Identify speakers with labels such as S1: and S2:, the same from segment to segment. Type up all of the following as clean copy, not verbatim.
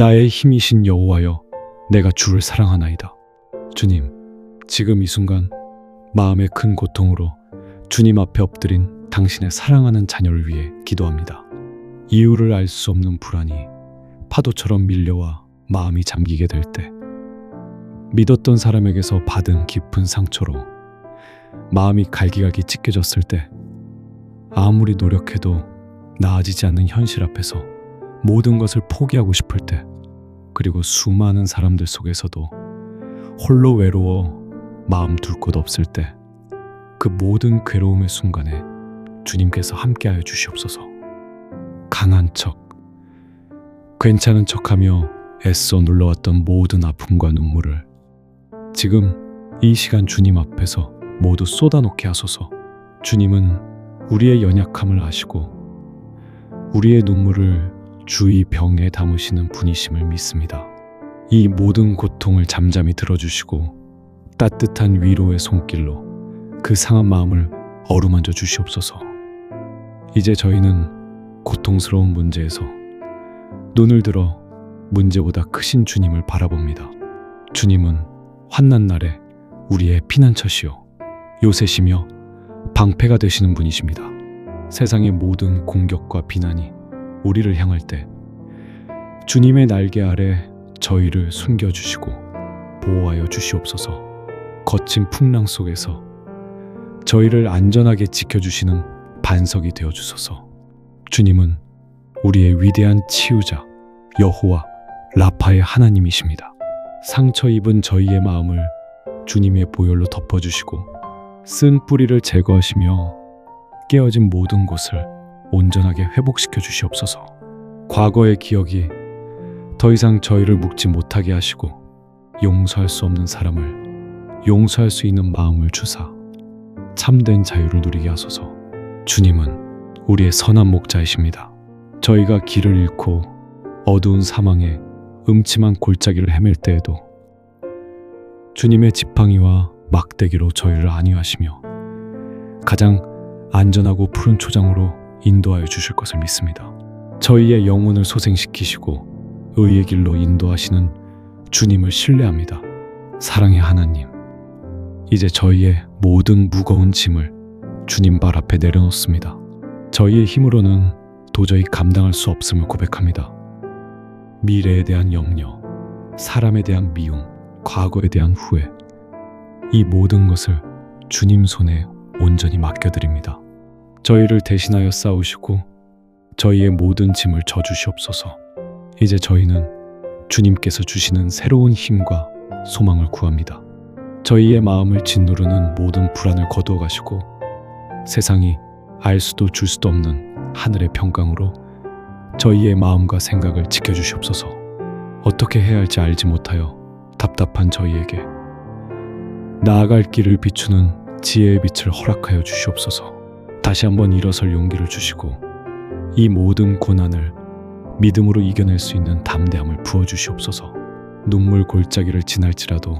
S1: 나의 힘이신 여호와여, 내가 주를 사랑하나이다. 주님, 지금 이 순간 마음의 큰 고통으로 주님 앞에 엎드린 당신의 사랑하는 자녀를 위해 기도합니다. 이유를 알 수 없는 불안이 파도처럼 밀려와 마음이 잠기게 될 때, 믿었던 사람에게서 받은 깊은 상처로 마음이 갈기갈기 찢겨졌을 때, 아무리 노력해도 나아지지 않는 현실 앞에서 모든 것을 포기하고 싶을 때, 그리고 수많은 사람들 속에서도 홀로 외로워 마음 둘 곳 없을 때, 그 모든 괴로움의 순간에 주님께서 함께하여 주시옵소서. 강한 척, 괜찮은 척하며 애써 눌러왔던 모든 아픔과 눈물을 지금 이 시간 주님 앞에서 모두 쏟아놓게 하소서. 주님은 우리의 연약함을 아시고 우리의 눈물을 주의 병에 담으시는 분이심을 믿습니다. 이 모든 고통을 잠잠히 들어주시고 따뜻한 위로의 손길로 그 상한 마음을 어루만져 주시옵소서. 이제 저희는 고통스러운 문제에서 눈을 들어 문제보다 크신 주님을 바라봅니다. 주님은 환난 날에 우리의 피난처시요 요새시며 방패가 되시는 분이십니다. 세상의 모든 공격과 비난이 우리를 향할 때 주님의 날개 아래 저희를 숨겨주시고 보호하여 주시옵소서. 거친 풍랑 속에서 저희를 안전하게 지켜주시는 반석이 되어주소서. 주님은 우리의 위대한 치유자 여호와 라파의 하나님이십니다. 상처 입은 저희의 마음을 주님의 보혈로 덮어주시고 쓴 뿌리를 제거하시며 깨어진 모든 곳을 온전하게 회복시켜 주시옵소서. 과거의 기억이 더 이상 저희를 묶지 못하게 하시고 용서할 수 없는 사람을 용서할 수 있는 마음을 주사 참된 자유를 누리게 하소서. 주님은 우리의 선한 목자이십니다. 저희가 길을 잃고 어두운 사망에 음침한 골짜기를 헤맬 때에도 주님의 지팡이와 막대기로 저희를 안위하시며 가장 안전하고 푸른 초장으로 인도하여 주실 것을 믿습니다. 저희의 영혼을 소생시키시고 의의 길로 인도하시는 주님을 신뢰합니다. 사랑의 하나님, 이제 저희의 모든 무거운 짐을 주님 발 앞에 내려놓습니다. 저희의 힘으로는 도저히 감당할 수 없음을 고백합니다. 미래에 대한 염려, 사람에 대한 미움, 과거에 대한 후회, 이 모든 것을 주님 손에 온전히 맡겨드립니다. 저희를 대신하여 싸우시고 저희의 모든 짐을 져주시옵소서. 이제 저희는 주님께서 주시는 새로운 힘과 소망을 구합니다. 저희의 마음을 짓누르는 모든 불안을 거두어 가시고 세상이 알 수도 줄 수도 없는 하늘의 평강으로 저희의 마음과 생각을 지켜주시옵소서. 어떻게 해야 할지 알지 못하여 답답한 저희에게 나아갈 길을 비추는 지혜의 빛을 허락하여 주시옵소서. 다시 한번 일어설 용기를 주시고 이 모든 고난을 믿음으로 이겨낼 수 있는 담대함을 부어주시옵소서. 눈물 골짜기를 지날지라도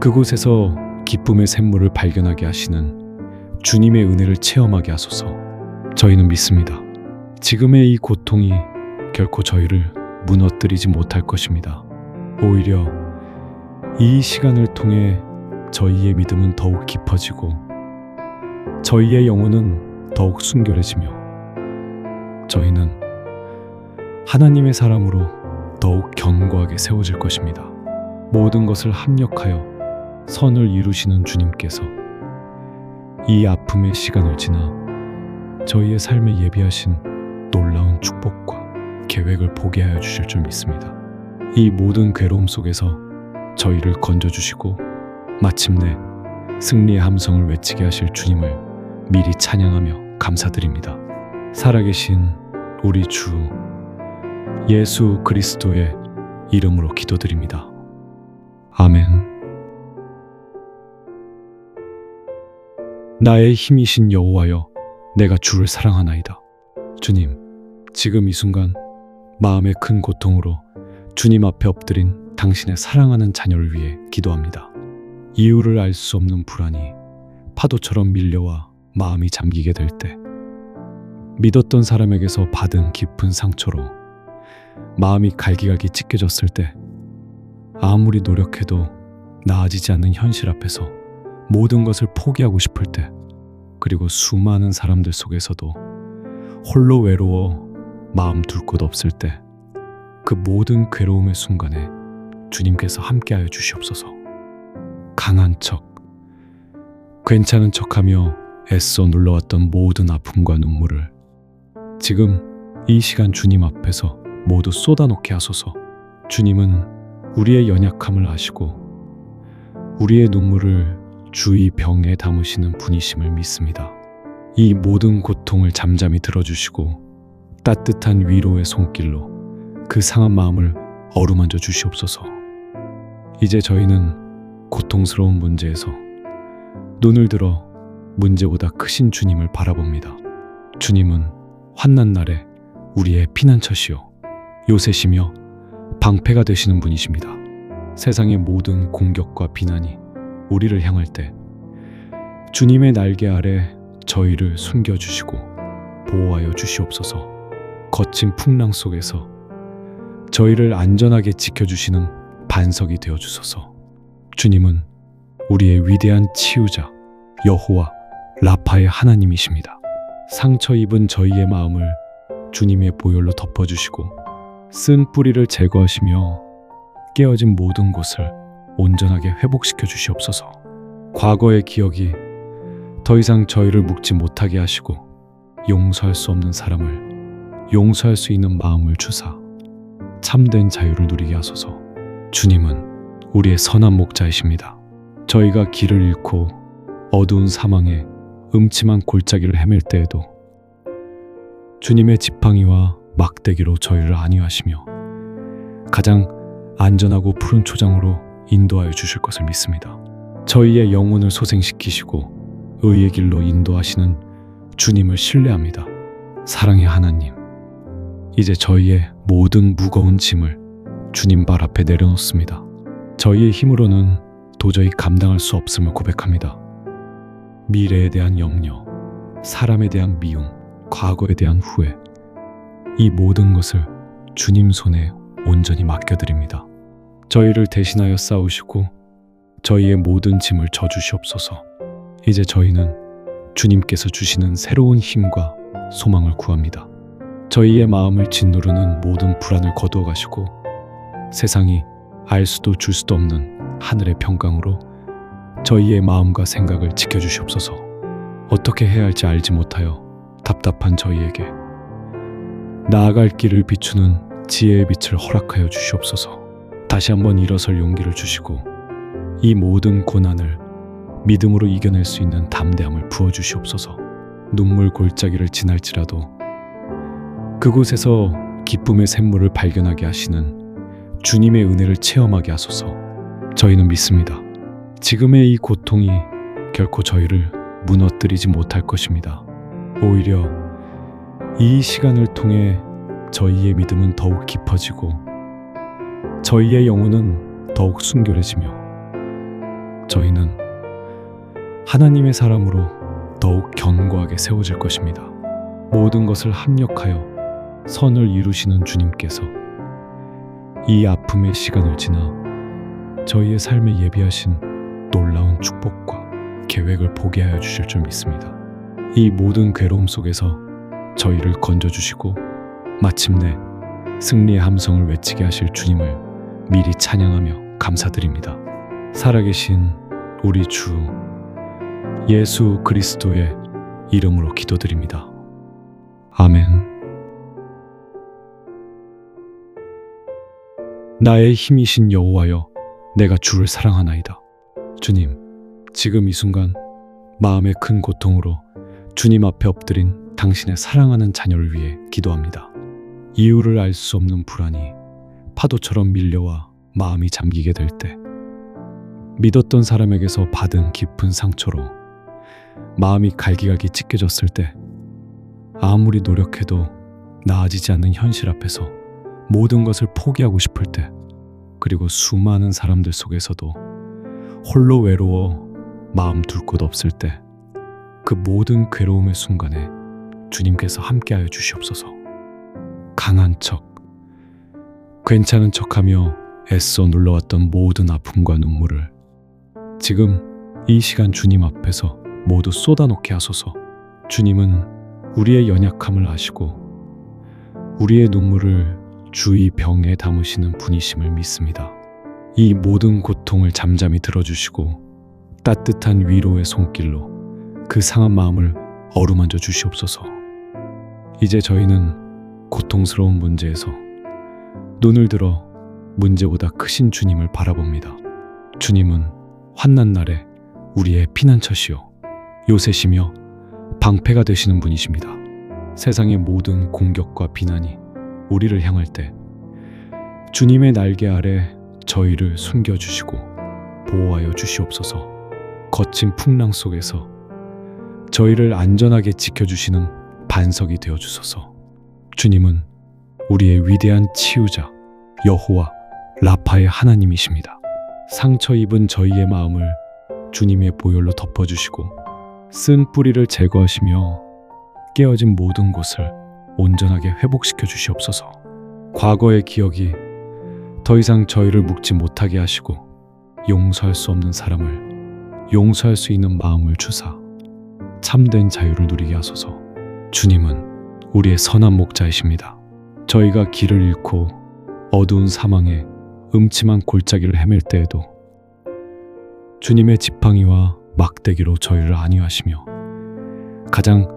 S1: 그곳에서 기쁨의 샘물을 발견하게 하시는 주님의 은혜를 체험하게 하소서. 저희는 믿습니다. 지금의 이 고통이 결코 저희를 무너뜨리지 못할 것입니다. 오히려 이 시간을 통해 저희의 믿음은 더욱 깊어지고 저희의 영혼은 더욱 순결해지며 저희는 하나님의 사람으로 더욱 견고하게 세워질 것입니다. 모든 것을 합력하여 선을 이루시는 주님께서 이 아픔의 시간을 지나 저희의 삶에 예비하신 놀라운 축복과 계획을 보게 하여 주실 줄 믿습니다. 이 모든 괴로움 속에서 저희를 건져주시고 마침내 승리의 함성을 외치게 하실 주님을 미리 찬양하며 감사드립니다. 살아계신 우리 주 예수 그리스도의 이름으로 기도드립니다. 아멘. 나의 힘이신 여호와여, 내가 주를 사랑하나이다. 주님, 지금 이 순간 마음의 큰 고통으로 주님 앞에 엎드린 당신의 사랑하는 자녀를 위해 기도합니다. 이유를 알 수 없는 불안이 파도처럼 밀려와 마음이 잠기게 될 때, 믿었던 사람에게서 받은 깊은 상처로 마음이 갈기갈기 찢겨졌을 때, 아무리 노력해도 나아지지 않는 현실 앞에서 모든 것을 포기하고 싶을 때, 그리고 수많은 사람들 속에서도 홀로 외로워 마음 둘 곳 없을 때, 그 모든 괴로움의 순간에 주님께서 함께하여 주시옵소서. 강한 척, 괜찮은 척하며 애써 눌러왔던 모든 아픔과 눈물을 지금 이 시간 주님 앞에서 모두 쏟아놓게 하소서. 주님은 우리의 연약함을 아시고 우리의 눈물을 주의 병에 담으시는 분이심을 믿습니다. 이 모든 고통을 잠잠히 들어주시고 따뜻한 위로의 손길로 그 상한 마음을 어루만져 주시옵소서. 이제 저희는 고통스러운 문제에서 눈을 들어 문제보다 크신 주님을 바라봅니다. 주님은 환난 날에 우리의 피난처시요 요새시며 방패가 되시는 분이십니다. 세상의 모든 공격과 비난이 우리를 향할 때 주님의 날개 아래 저희를 숨겨주시고 보호하여 주시옵소서. 거친 풍랑 속에서 저희를 안전하게 지켜주시는 반석이 되어주소서. 주님은 우리의 위대한 치유자 여호와 라파의 하나님이십니다. 상처 입은 저희의 마음을 주님의 보혈로 덮어주시고 쓴 뿌리를 제거하시며 깨어진 모든 곳을 온전하게 회복시켜 주시옵소서. 과거의 기억이 더 이상 저희를 묶지 못하게 하시고 용서할 수 없는 사람을 용서할 수 있는 마음을 주사 참된 자유를 누리게 하소서. 주님은 우리의 선한 목자이십니다. 저희가 길을 잃고 어두운 사망에 음침한 골짜기를 헤맬 때에도 주님의 지팡이와 막대기로 저희를 안위하시며 가장 안전하고 푸른 초장으로 인도하여 주실 것을 믿습니다. 저희의 영혼을 소생시키시고 의의 길로 인도하시는 주님을 신뢰합니다. 사랑의 하나님, 이제 저희의 모든 무거운 짐을 주님 발 앞에 내려놓습니다. 저희의 힘으로는 도저히 감당할 수 없음을 고백합니다. 미래에 대한 염려, 사람에 대한 미움, 과거에 대한 후회, 이 모든 것을 주님 손에 온전히 맡겨드립니다. 저희를 대신하여 싸우시고 저희의 모든 짐을 져주시옵소서. 이제 저희는 주님께서 주시는 새로운 힘과 소망을 구합니다. 저희의 마음을 짓누르는 모든 불안을 거두어 가시고 세상이 알 수도 줄 수도 없는 하늘의 평강으로 저희의 마음과 생각을 지켜주시옵소서. 어떻게 해야 할지 알지 못하여 답답한 저희에게 나아갈 길을 비추는 지혜의 빛을 허락하여 주시옵소서. 다시 한번 일어설 용기를 주시고 이 모든 고난을 믿음으로 이겨낼 수 있는 담대함을 부어주시옵소서. 눈물 골짜기를 지날지라도 그곳에서 기쁨의 샘물을 발견하게 하시는 주님의 은혜를 체험하게 하소서. 저희는 믿습니다. 지금의 이 고통이 결코 저희를 무너뜨리지 못할 것입니다. 오히려 이 시간을 통해 저희의 믿음은 더욱 깊어지고 저희의 영혼은 더욱 순결해지며 저희는 하나님의 사람으로 더욱 견고하게 세워질 것입니다. 모든 것을 합력하여 선을 이루시는 주님께서 이 아픔의 시간을 지나 저희의 삶에 예비하신 놀라운 축복과 계획을 보게 하여 주실 줄 믿습니다. 이 모든 괴로움 속에서 저희를 건져주시고 마침내 승리의 함성을 외치게 하실 주님을 미리 찬양하며 감사드립니다. 살아계신 우리 주 예수 그리스도의 이름으로 기도드립니다. 아멘. 나의 힘이신 여호와여, 내가 주를 사랑하나이다. 주님, 지금 이 순간 마음의 큰 고통으로 주님 앞에 엎드린 당신의 사랑하는 자녀를 위해 기도합니다. 이유를 알 수 없는 불안이 파도처럼 밀려와 마음이 잠기게 될 때, 믿었던 사람에게서 받은 깊은 상처로 마음이 갈기갈기 찢겨졌을 때, 아무리 노력해도 나아지지 않는 현실 앞에서 모든 것을 포기하고 싶을 때, 그리고 수많은 사람들 속에서도 홀로 외로워 마음 둘 곳 없을 때, 그 모든 괴로움의 순간에 주님께서 함께하여 주시옵소서. 강한 척, 괜찮은 척하며 애써 눌러왔던 모든 아픔과 눈물을 지금 이 시간 주님 앞에서 모두 쏟아놓게 하소서. 주님은 우리의 연약함을 아시고 우리의 눈물을 주의 병에 담으시는 분이심을 믿습니다. 이 모든 고통을 잠잠히 들어주시고 따뜻한 위로의 손길로 그 상한 마음을 어루만져 주시옵소서. 이제 저희는 고통스러운 문제에서 눈을 들어 문제보다 크신 주님을 바라봅니다. 주님은 환난 날에 우리의 피난처시요 요새시며 방패가 되시는 분이십니다. 세상의 모든 공격과 비난이 우리를 향할 때 주님의 날개 아래 저희를 숨겨주시고 보호하여 주시옵소서. 거친 풍랑 속에서 저희를 안전하게 지켜주시는 반석이 되어주소서. 주님은 우리의 위대한 치유자 여호와 라파의 하나님이십니다. 상처 입은 저희의 마음을 주님의 보혈로 덮어주시고 쓴 뿌리를 제거하시며 깨어진 모든 곳을 온전하게 회복시켜 주시옵소서. 과거의 기억이 더 이상 저희를 묶지 못하게 하시고 용서할 수 없는 사람을 용서할 수 있는 마음을 주사 참된 자유를 누리게 하소서. 주님은 우리의 선한 목자이십니다. 저희가 길을 잃고 어두운 사망에 음침한 골짜기를 헤맬 때에도 주님의 지팡이와 막대기로 저희를 안위하시며 가장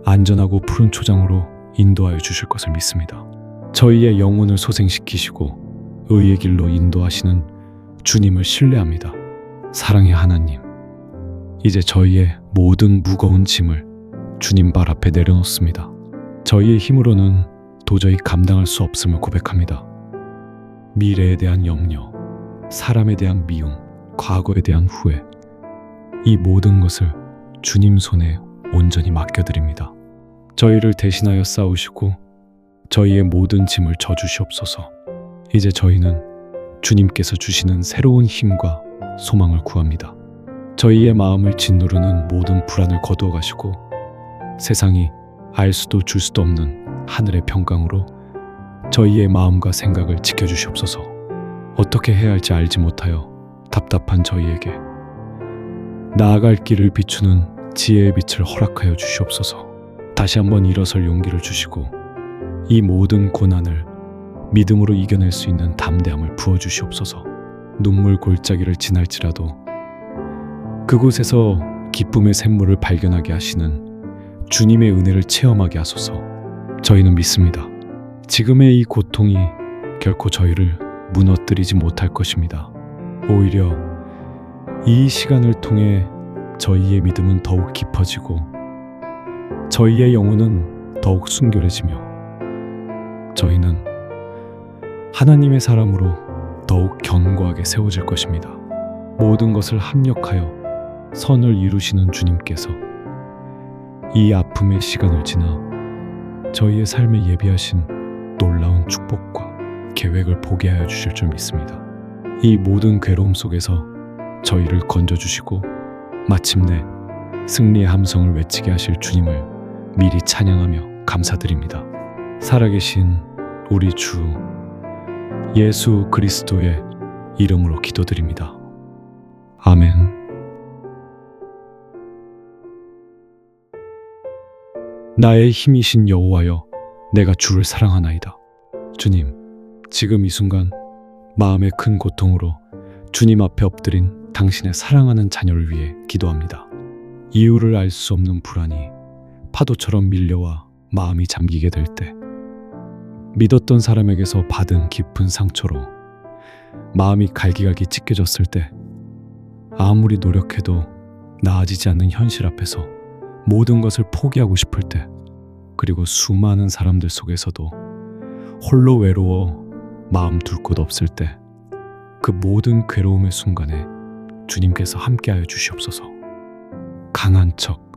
S1: 안전하고 푸른 초장으로 인도하여 주실 것을 믿습니다. 저희의 영혼을 소생시키시고 의의 길로 인도하시는 주님을 신뢰합니다. 사랑의 하나님, 이제 저희의 모든 무거운 짐을 주님 발 앞에 내려놓습니다. 저희의 힘으로는 도저히 감당할 수 없음을 고백합니다. 미래에 대한 염려, 사람에 대한 미움, 과거에 대한 후회, 이 모든 것을 주님 손에 온전히 맡겨드립니다. 저희를 대신하여 싸우시고 저희의 모든 짐을 져주시옵소서. 이제 저희는 주님께서 주시는 새로운 힘과 소망을 구합니다. 저희의 마음을 짓누르는 모든 불안을 거두어 가시고 세상이 알 수도 줄 수도 없는 하늘의 평강으로 저희의 마음과 생각을 지켜주시옵소서. 어떻게 해야 할지 알지 못하여 답답한 저희에게 나아갈 길을 비추는 지혜의 빛을 허락하여 주시옵소서. 다시 한번 일어설 용기를 주시고 이 모든 고난을 믿음으로 이겨낼 수 있는 담대함을 부어주시옵소서. 눈물 골짜기를 지날지라도 그곳에서 기쁨의 샘물을 발견하게 하시는 주님의 은혜를 체험하게 하소서. 저희는 믿습니다. 지금의 이 고통이 결코 저희를 무너뜨리지 못할 것입니다. 오히려 이 시간을 통해 저희의 믿음은 더욱 깊어지고 저희의 영혼은 더욱 순결해지며 저희는 하나님의 사람으로 더욱 견고하게 세워질 것입니다. 모든 것을 합력하여 선을 이루시는 주님께서 이 아픔의 시간을 지나 저희의 삶에 예비하신 놀라운 축복과 계획을 보게 하여 주실 줄 믿습니다. 이 모든 괴로움 속에서 저희를 건져주시고 마침내 승리의 함성을 외치게 하실 주님을 미리 찬양하며 감사드립니다. 살아계신 우리 주 예수 그리스도의 이름으로 기도드립니다. 아멘. 나의 힘이신 여호와여, 내가 주를 사랑하나이다. 주님, 지금 이 순간 마음의 큰 고통으로 주님 앞에 엎드린 당신의 사랑하는 자녀를 위해 기도합니다. 이유를 알 수 없는 불안이 파도처럼 밀려와 마음이 잠기게 될 때, 믿었던 사람에게서 받은 깊은 상처로 마음이 갈기갈기 찢겨졌을 때, 아무리 노력해도 나아지지 않는 현실 앞에서 모든 것을 포기하고 싶을 때, 그리고 수많은 사람들 속에서도 홀로 외로워 마음 둘 곳 없을 때, 그 모든 괴로움의 순간에 주님께서 함께하여 주시옵소서. 강한 척,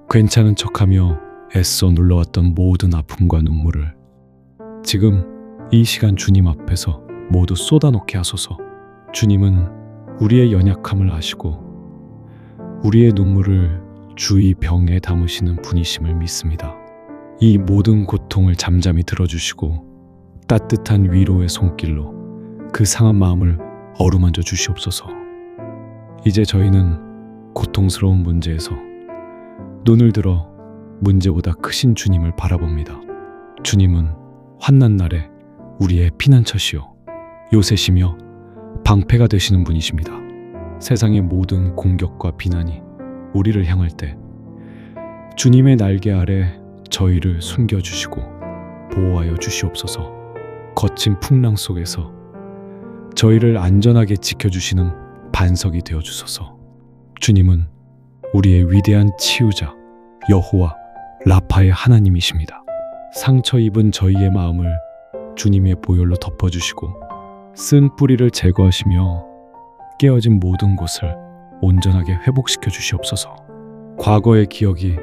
S1: 괜찮은 척하며 애써 눌러왔던 모든 아픔과 눈물을 지금 이 시간 주님 앞에서 모두 쏟아놓게 하소서. 주님은 우리의 연약함을 아시고 우리의 눈물을 주의 병에 담으시는 분이심을 믿습니다. 이 모든 고통을 잠잠히 들어주시고 따뜻한 위로의 손길로 그 상한 마음을 어루만져 주시옵소서. 이제 저희는 고통스러운 문제에서 눈을 들어 문제보다 크신 주님을 바라봅니다. 주님은 환난 날에 우리의 피난처시요 요새시며 방패가 되시는 분이십니다. 세상의 모든 공격과 비난이 우리를 향할 때 주님의 날개 아래 저희를 숨겨주시고 보호하여 주시옵소서. 거친 풍랑 속에서 저희를 안전하게 지켜주시는 반석이 되어주소서. 주님은 우리의 위대한 치유자 여호와 라파의 하나님이십니다. 상처 입은 저희의 마음을 주님의 보혈로 덮어주시고 쓴 뿌리를 제거하시며 깨어진 모든 곳을 온전하게 회복시켜 주시옵소서. 과거의 기억이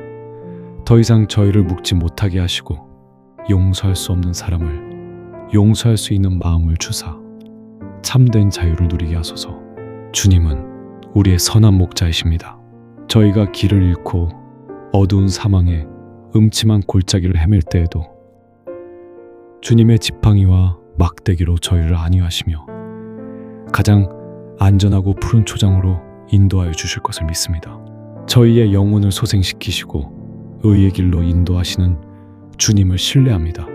S1: 더 이상 저희를 묶지 못하게 하시고 용서할 수 없는 사람을 용서할 수 있는 마음을 주사 참된 자유를 누리게 하소서. 주님은 우리의 선한 목자이십니다. 저희가 길을 잃고 어두운 사망에 음침한 골짜기를 헤맬 때에도 주님의 지팡이와 막대기로 저희를 안위하시며 가장 안전하고 푸른 초장으로 인도하여 주실 것을 믿습니다. 저희의 영혼을 소생시키시고 의의 길로 인도하시는 주님을 신뢰합니다.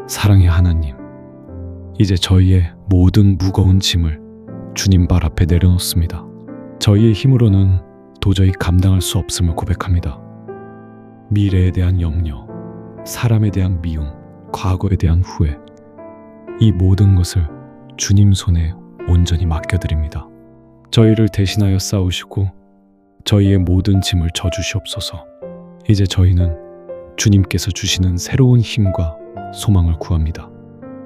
S1: 사랑의 하나님, 이제 저희의 모든 무거운 짐을 주님 발 앞에 내려놓습니다. 저희의 힘으로는 도저히 감당할 수 없음을 고백합니다. 미래에 대한 염려, 사람에 대한 미움, 과거에 대한 후회, 이 모든 것을 주님 손에 온전히 맡겨드립니다. 저희를 대신하여 싸우시고 저희의 모든 짐을 져주시옵소서. 이제 저희는 주님께서 주시는 새로운 힘과 소망을 구합니다.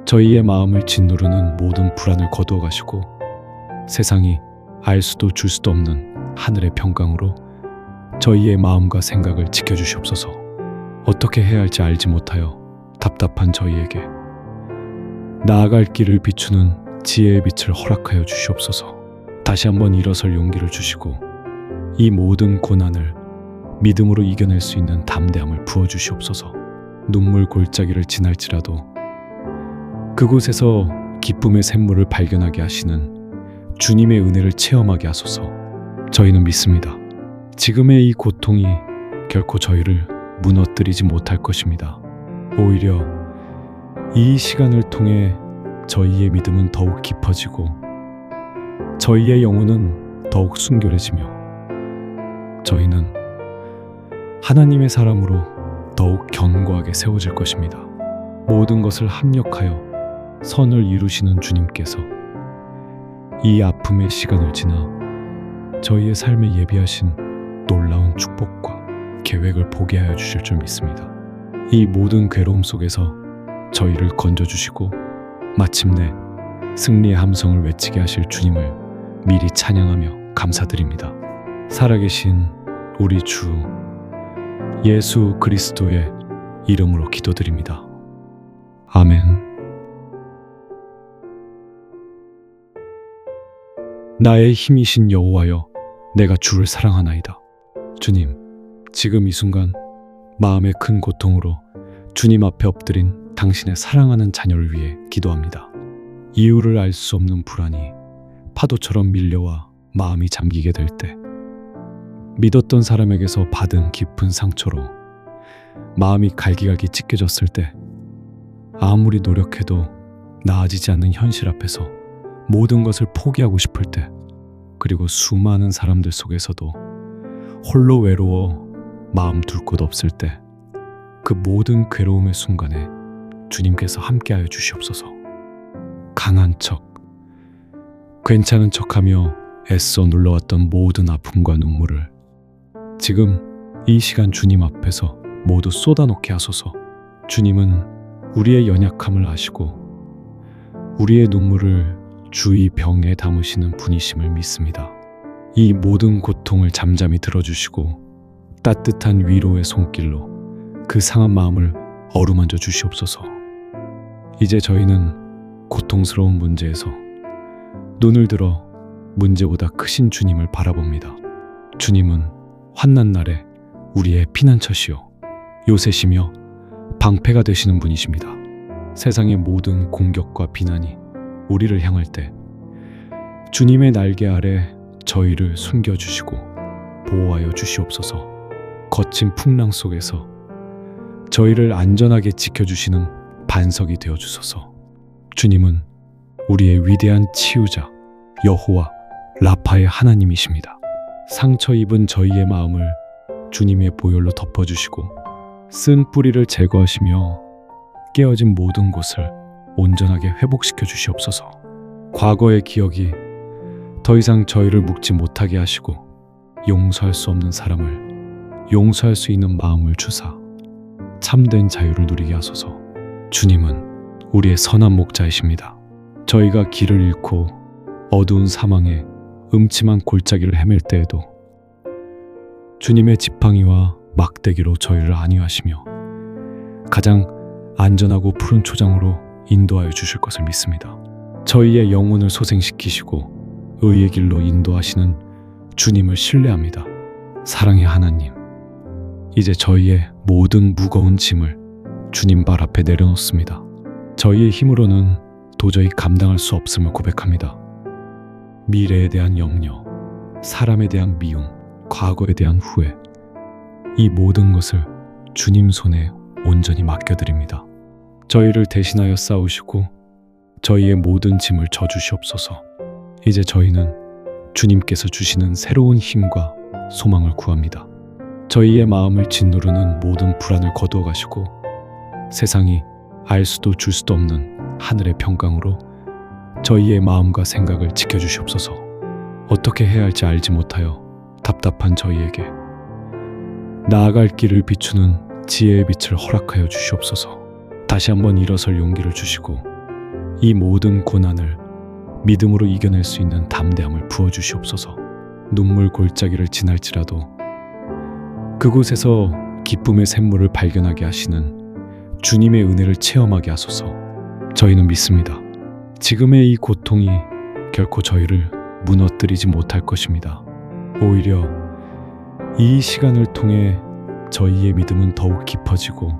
S1: 저희의 마음을 짓누르는 모든 불안을 거두어 가시고 세상이 알 수도 줄 수도 없는 하늘의 평강으로 저희의 마음과 생각을 지켜주시옵소서. 어떻게 해야 할지 알지 못하여 답답한 저희에게 나아갈 길을 비추는 지혜의 빛을 허락하여 주시옵소서. 다시 한번 일어설 용기를 주시고 이 모든 고난을 믿음으로 이겨낼 수 있는 담대함을 부어주시옵소서. 눈물 골짜기를 지날지라도 그곳에서 기쁨의 샘물을 발견하게 하시는 주님의 은혜를 체험하게 하소서. 저희는 믿습니다. 지금의 이 고통이 결코 저희를 무너뜨리지 못할 것입니다. 오히려 이 시간을 통해 저희의 믿음은 더욱 깊어지고 저희의 영혼은 더욱 순결해지며 저희는 하나님의 사람으로 더욱 견고하게 세워질 것입니다. 모든 것을 합력하여 선을 이루시는 주님께서 이 아픔의 시간을 지나 저희의 삶에 예비하신 놀라운 축복과 계획을 보게 하여 주실 줄 믿습니다. 이 모든 괴로움 속에서 저희를 건져주시고 마침내 승리의 함성을 외치게 하실 주님을 미리 찬양하며 감사드립니다. 살아계신 우리 주 예수 그리스도의 이름으로 기도드립니다. 아멘. 나의 힘이신 여호와여, 내가 주를 사랑하나이다. 주님, 지금 이 순간 마음의 큰 고통으로 주님 앞에 엎드린 당신의 사랑하는 자녀를 위해 기도합니다. 이유를 알 수 없는 불안이 파도처럼 밀려와 마음이 잠기게 될 때, 믿었던 사람에게서 받은 깊은 상처로 마음이 갈기갈기 찢겨졌을 때, 아무리 노력해도 나아지지 않는 현실 앞에서 모든 것을 포기하고 싶을 때, 그리고 수많은 사람들 속에서도 홀로 외로워 마음 둘 곳 없을 때, 그 모든 괴로움의 순간에 주님께서 함께하여 주시옵소서. 강한 척, 괜찮은 척하며 애써 눌러왔던 모든 아픔과 눈물을 지금 이 시간 주님 앞에서 모두 쏟아놓게 하소서. 주님은 우리의 연약함을 아시고 우리의 눈물을 주의 병에 담으시는 분이심을 믿습니다. 이 모든 고통을 잠잠히 들어주시고 따뜻한 위로의 손길로 그 상한 마음을 어루만져 주시옵소서. 이제 저희는 고통스러운 문제에서 눈을 들어 문제보다 크신 주님을 바라봅니다. 주님은 환난 날에 우리의 피난처시요 요새시며 방패가 되시는 분이십니다. 세상의 모든 공격과 비난이 우리를 향할 때 주님의 날개 아래 저희를 숨겨주시고 보호하여 주시옵소서. 거친 풍랑 속에서 저희를 안전하게 지켜주시는 반석이 되어 주소서. 주님은 우리의 위대한 치유자 여호와 라파의 하나님이십니다. 상처 입은 저희의 마음을 주님의 보혈로 덮어주시고 쓴 뿌리를 제거하시며 깨어진 모든 곳을 온전하게 회복시켜 주시옵소서. 과거의 기억이 더 이상 저희를 묶지 못하게 하시고 용서할 수 없는 사람을 용서할 수 있는 마음을 주사 참된 자유를 누리게 하소서. 주님은 우리의 선한 목자이십니다. 저희가 길을 잃고 어두운 사망에 음침한 골짜기를 헤맬 때에도 주님의 지팡이와 막대기로 저희를 안위하시며 가장 안전하고 푸른 초장으로 인도하여 주실 것을 믿습니다. 저희의 영혼을 소생시키시고 의의 길로 인도하시는 주님을 신뢰합니다. 사랑의 하나님, 이제 저희의 모든 무거운 짐을 주님 발 앞에 내려놓습니다. 저희의 힘으로는 도저히 감당할 수 없음을 고백합니다. 미래에 대한 염려, 사람에 대한 미움, 과거에 대한 후회, 이 모든 것을 주님 손에 온전히 맡겨드립니다. 저희를 대신하여 싸우시고 저희의 모든 짐을 져주시옵소서. 이제 저희는 주님께서 주시는 새로운 힘과 소망을 구합니다. 저희의 마음을 짓누르는 모든 불안을 거두어 가시고 세상이 알 수도 줄 수도 없는 하늘의 평강으로 저희의 마음과 생각을 지켜주시옵소서. 어떻게 해야 할지 알지 못하여 답답한 저희에게 나아갈 길을 비추는 지혜의 빛을 허락하여 주시옵소서. 다시 한번 일어설 용기를 주시고 이 모든 고난을 믿음으로 이겨낼 수 있는 담대함을 부어주시옵소서. 눈물 골짜기를 지날지라도 그곳에서 기쁨의 샘물을 발견하게 하시는 주님의 은혜를 체험하게 하소서. 저희는 믿습니다. 지금의 이 고통이 결코 저희를 무너뜨리지 못할 것입니다. 오히려 이 시간을 통해 저희의 믿음은 더욱 깊어지고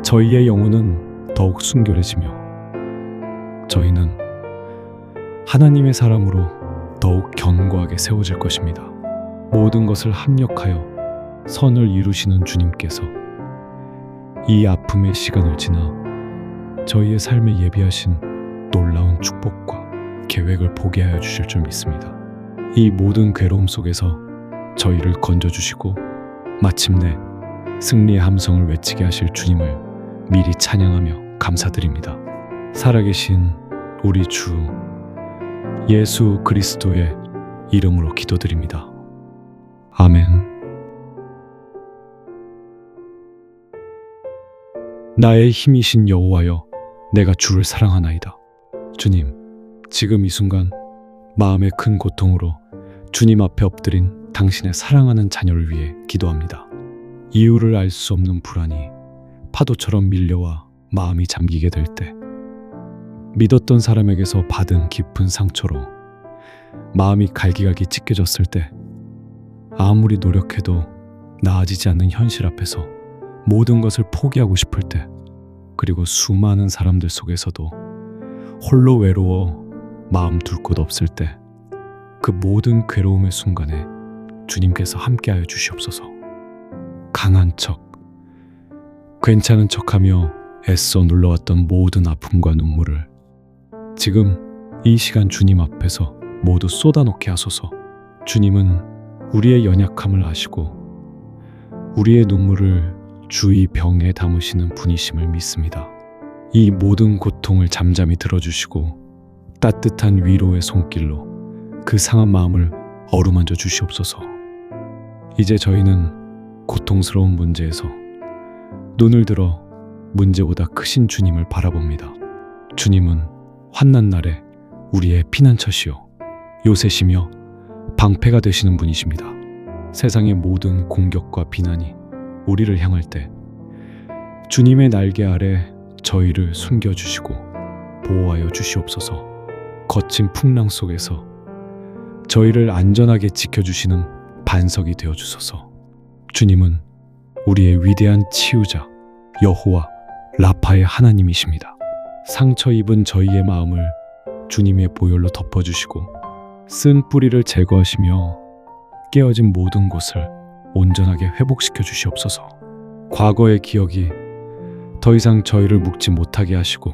S1: 저희의 영혼은 더욱 순결해지며 저희는 하나님의 사람으로 더욱 견고하게 세워질 것입니다. 모든 것을 합력하여 선을 이루시는 주님께서 이 아픔의 시간을 지나 저희의 삶에 예비하신 놀라운 축복과 계획을 보게 하여 주실 줄 믿습니다. 이 모든 괴로움 속에서 저희를 건져주시고 마침내 승리의 함성을 외치게 하실 주님을 미리 찬양하며 감사드립니다. 살아계신 우리 주 예수 그리스도의 이름으로 기도드립니다. 아멘. 나의 힘이신 여호와여, 내가 주를 사랑하나이다. 주님, 지금 이 순간 마음의 큰 고통으로 주님 앞에 엎드린 당신의 사랑하는 자녀를 위해 기도합니다. 이유를 알 수 없는 불안이 파도처럼 밀려와 마음이 잠기게 될 때, 믿었던 사람에게서 받은 깊은 상처로 마음이 갈기갈기 찢겨졌을 때, 아무리 노력해도 나아지지 않는 현실 앞에서 모든 것을 포기하고 싶을 때, 그리고 수많은 사람들 속에서도 홀로 외로워 마음 둘 곳 없을 때, 그 모든 괴로움의 순간에 주님께서 함께하여 주시옵소서. 강한 척, 괜찮은 척하며 애써 눌러왔던 모든 아픔과 눈물을 지금 이 시간 주님 앞에서 모두 쏟아놓게 하소서. 주님은 우리의 연약함을 아시고 우리의 눈물을 주의 병에 담으시는 분이심을 믿습니다. 이 모든 고통을 잠잠히 들어주시고 따뜻한 위로의 손길로 그 상한 마음을 어루만져 주시옵소서. 이제 저희는 고통스러운 문제에서 눈을 들어 문제보다 크신 주님을 바라봅니다. 주님은 환난 날에 우리의 피난처시요 요새시며 방패가 되시는 분이십니다. 세상의 모든 공격과 비난이 우리를 향할 때 주님의 날개 아래 저희를 숨겨주시고 보호하여 주시옵소서. 거친 풍랑 속에서 저희를 안전하게 지켜주시는 반석이 되어 주소서. 주님은 우리의 위대한 치유자 여호와 라파의 하나님이십니다. 상처 입은 저희의 마음을 주님의 보혈로 덮어주시고 쓴 뿌리를 제거하시며 깨어진 모든 곳을 온전하게 회복시켜 주시옵소서. 과거의 기억이 더 이상 저희를 묶지 못하게 하시고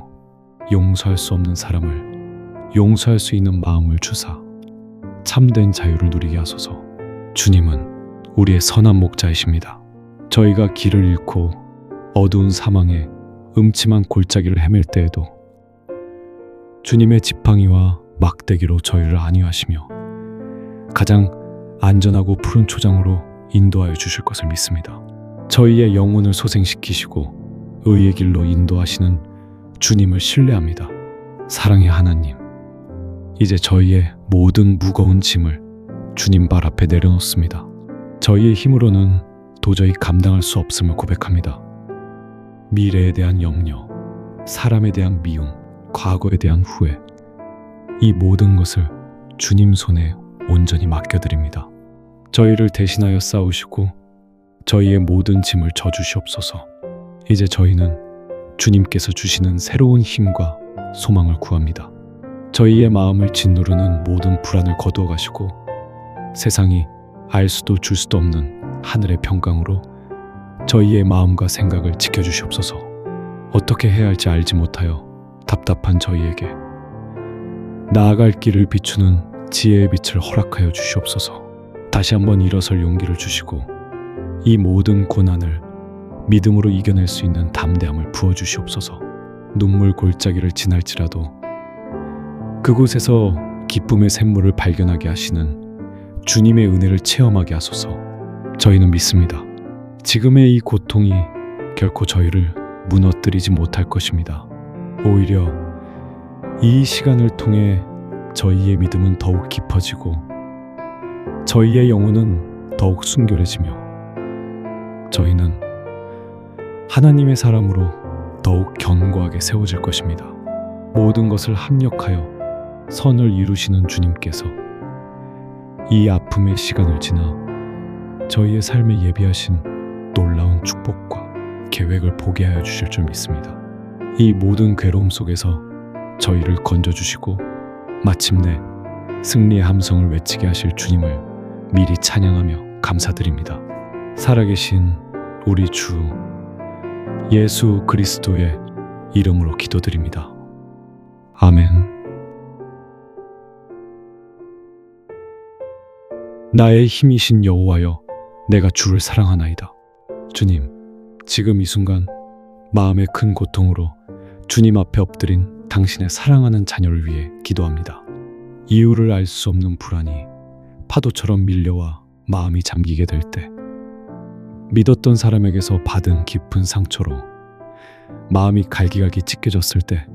S1: 용서할 수 없는 사람을 용서할 수 있는 마음을 주사 참된 자유를 누리게 하소서. 주님은 우리의 선한 목자이십니다. 저희가 길을 잃고 어두운 사망에 음침한 골짜기를 헤맬 때에도 주님의 지팡이와 막대기로 저희를 안위하시며 가장 안전하고 푸른 초장으로 인도하여 주실 것을 믿습니다. 저희의 영혼을 소생시키시고 의의 길로 인도하시는 주님을 신뢰합니다. 사랑의 하나님, 이제 저희의 모든 무거운 짐을 주님 발 앞에 내려놓습니다. 저희의 힘으로는 도저히 감당할 수 없음을 고백합니다. 미래에 대한 염려, 사람에 대한 미움, 과거에 대한 후회, 이 모든 것을 주님 손에 온전히 맡겨드립니다. 저희를 대신하여 싸우시고 저희의 모든 짐을 져주시옵소서. 이제 저희는 주님께서 주시는 새로운 힘과 소망을 구합니다. 저희의 마음을 짓누르는 모든 불안을 거두어 가시고 세상이 알 수도 줄 수도 없는 하늘의 평강으로 저희의 마음과 생각을 지켜주시옵소서. 어떻게 해야 할지 알지 못하여 답답한 저희에게 나아갈 길을 비추는 지혜의 빛을 허락하여 주시옵소서. 다시 한번 일어설 용기를 주시고 이 모든 고난을 믿음으로 이겨낼 수 있는 담대함을 부어주시옵소서. 눈물 골짜기를 지날지라도 그곳에서 기쁨의 샘물을 발견하게 하시는 주님의 은혜를 체험하게 하소서. 저희는 믿습니다. 지금의 이 고통이 결코 저희를 무너뜨리지 못할 것입니다. 오히려 이 시간을 통해 저희의 믿음은 더욱 깊어지고 저희의 영혼은 더욱 순결해지며 저희는 하나님의 사람으로 더욱 견고하게 세워질 것입니다. 모든 것을 합력하여 선을 이루시는 주님께서 이 아픔의 시간을 지나 저희의 삶에 예비하신 놀라운 축복과 계획을 보게 하여 주실 줄 믿습니다. 이 모든 괴로움 속에서 저희를 건져주시고 마침내 승리의 함성을 외치게 하실 주님을 미리 찬양하며 감사드립니다. 살아계신 우리 주 예수 그리스도의 이름으로 기도드립니다. 아멘. 나의 힘이신 여호와여, 내가 주를 사랑하나이다. 주님, 지금 이 순간 마음의 큰 고통으로 주님 앞에 엎드린 당신의 사랑하는 자녀를 위해 기도합니다. 이유를 알 수 없는 불안이 파도처럼 밀려와 마음이 잠기게 될 때, 믿었던 사람에게서 받은 깊은 상처로 마음이 갈기갈기 찢겨졌을 때,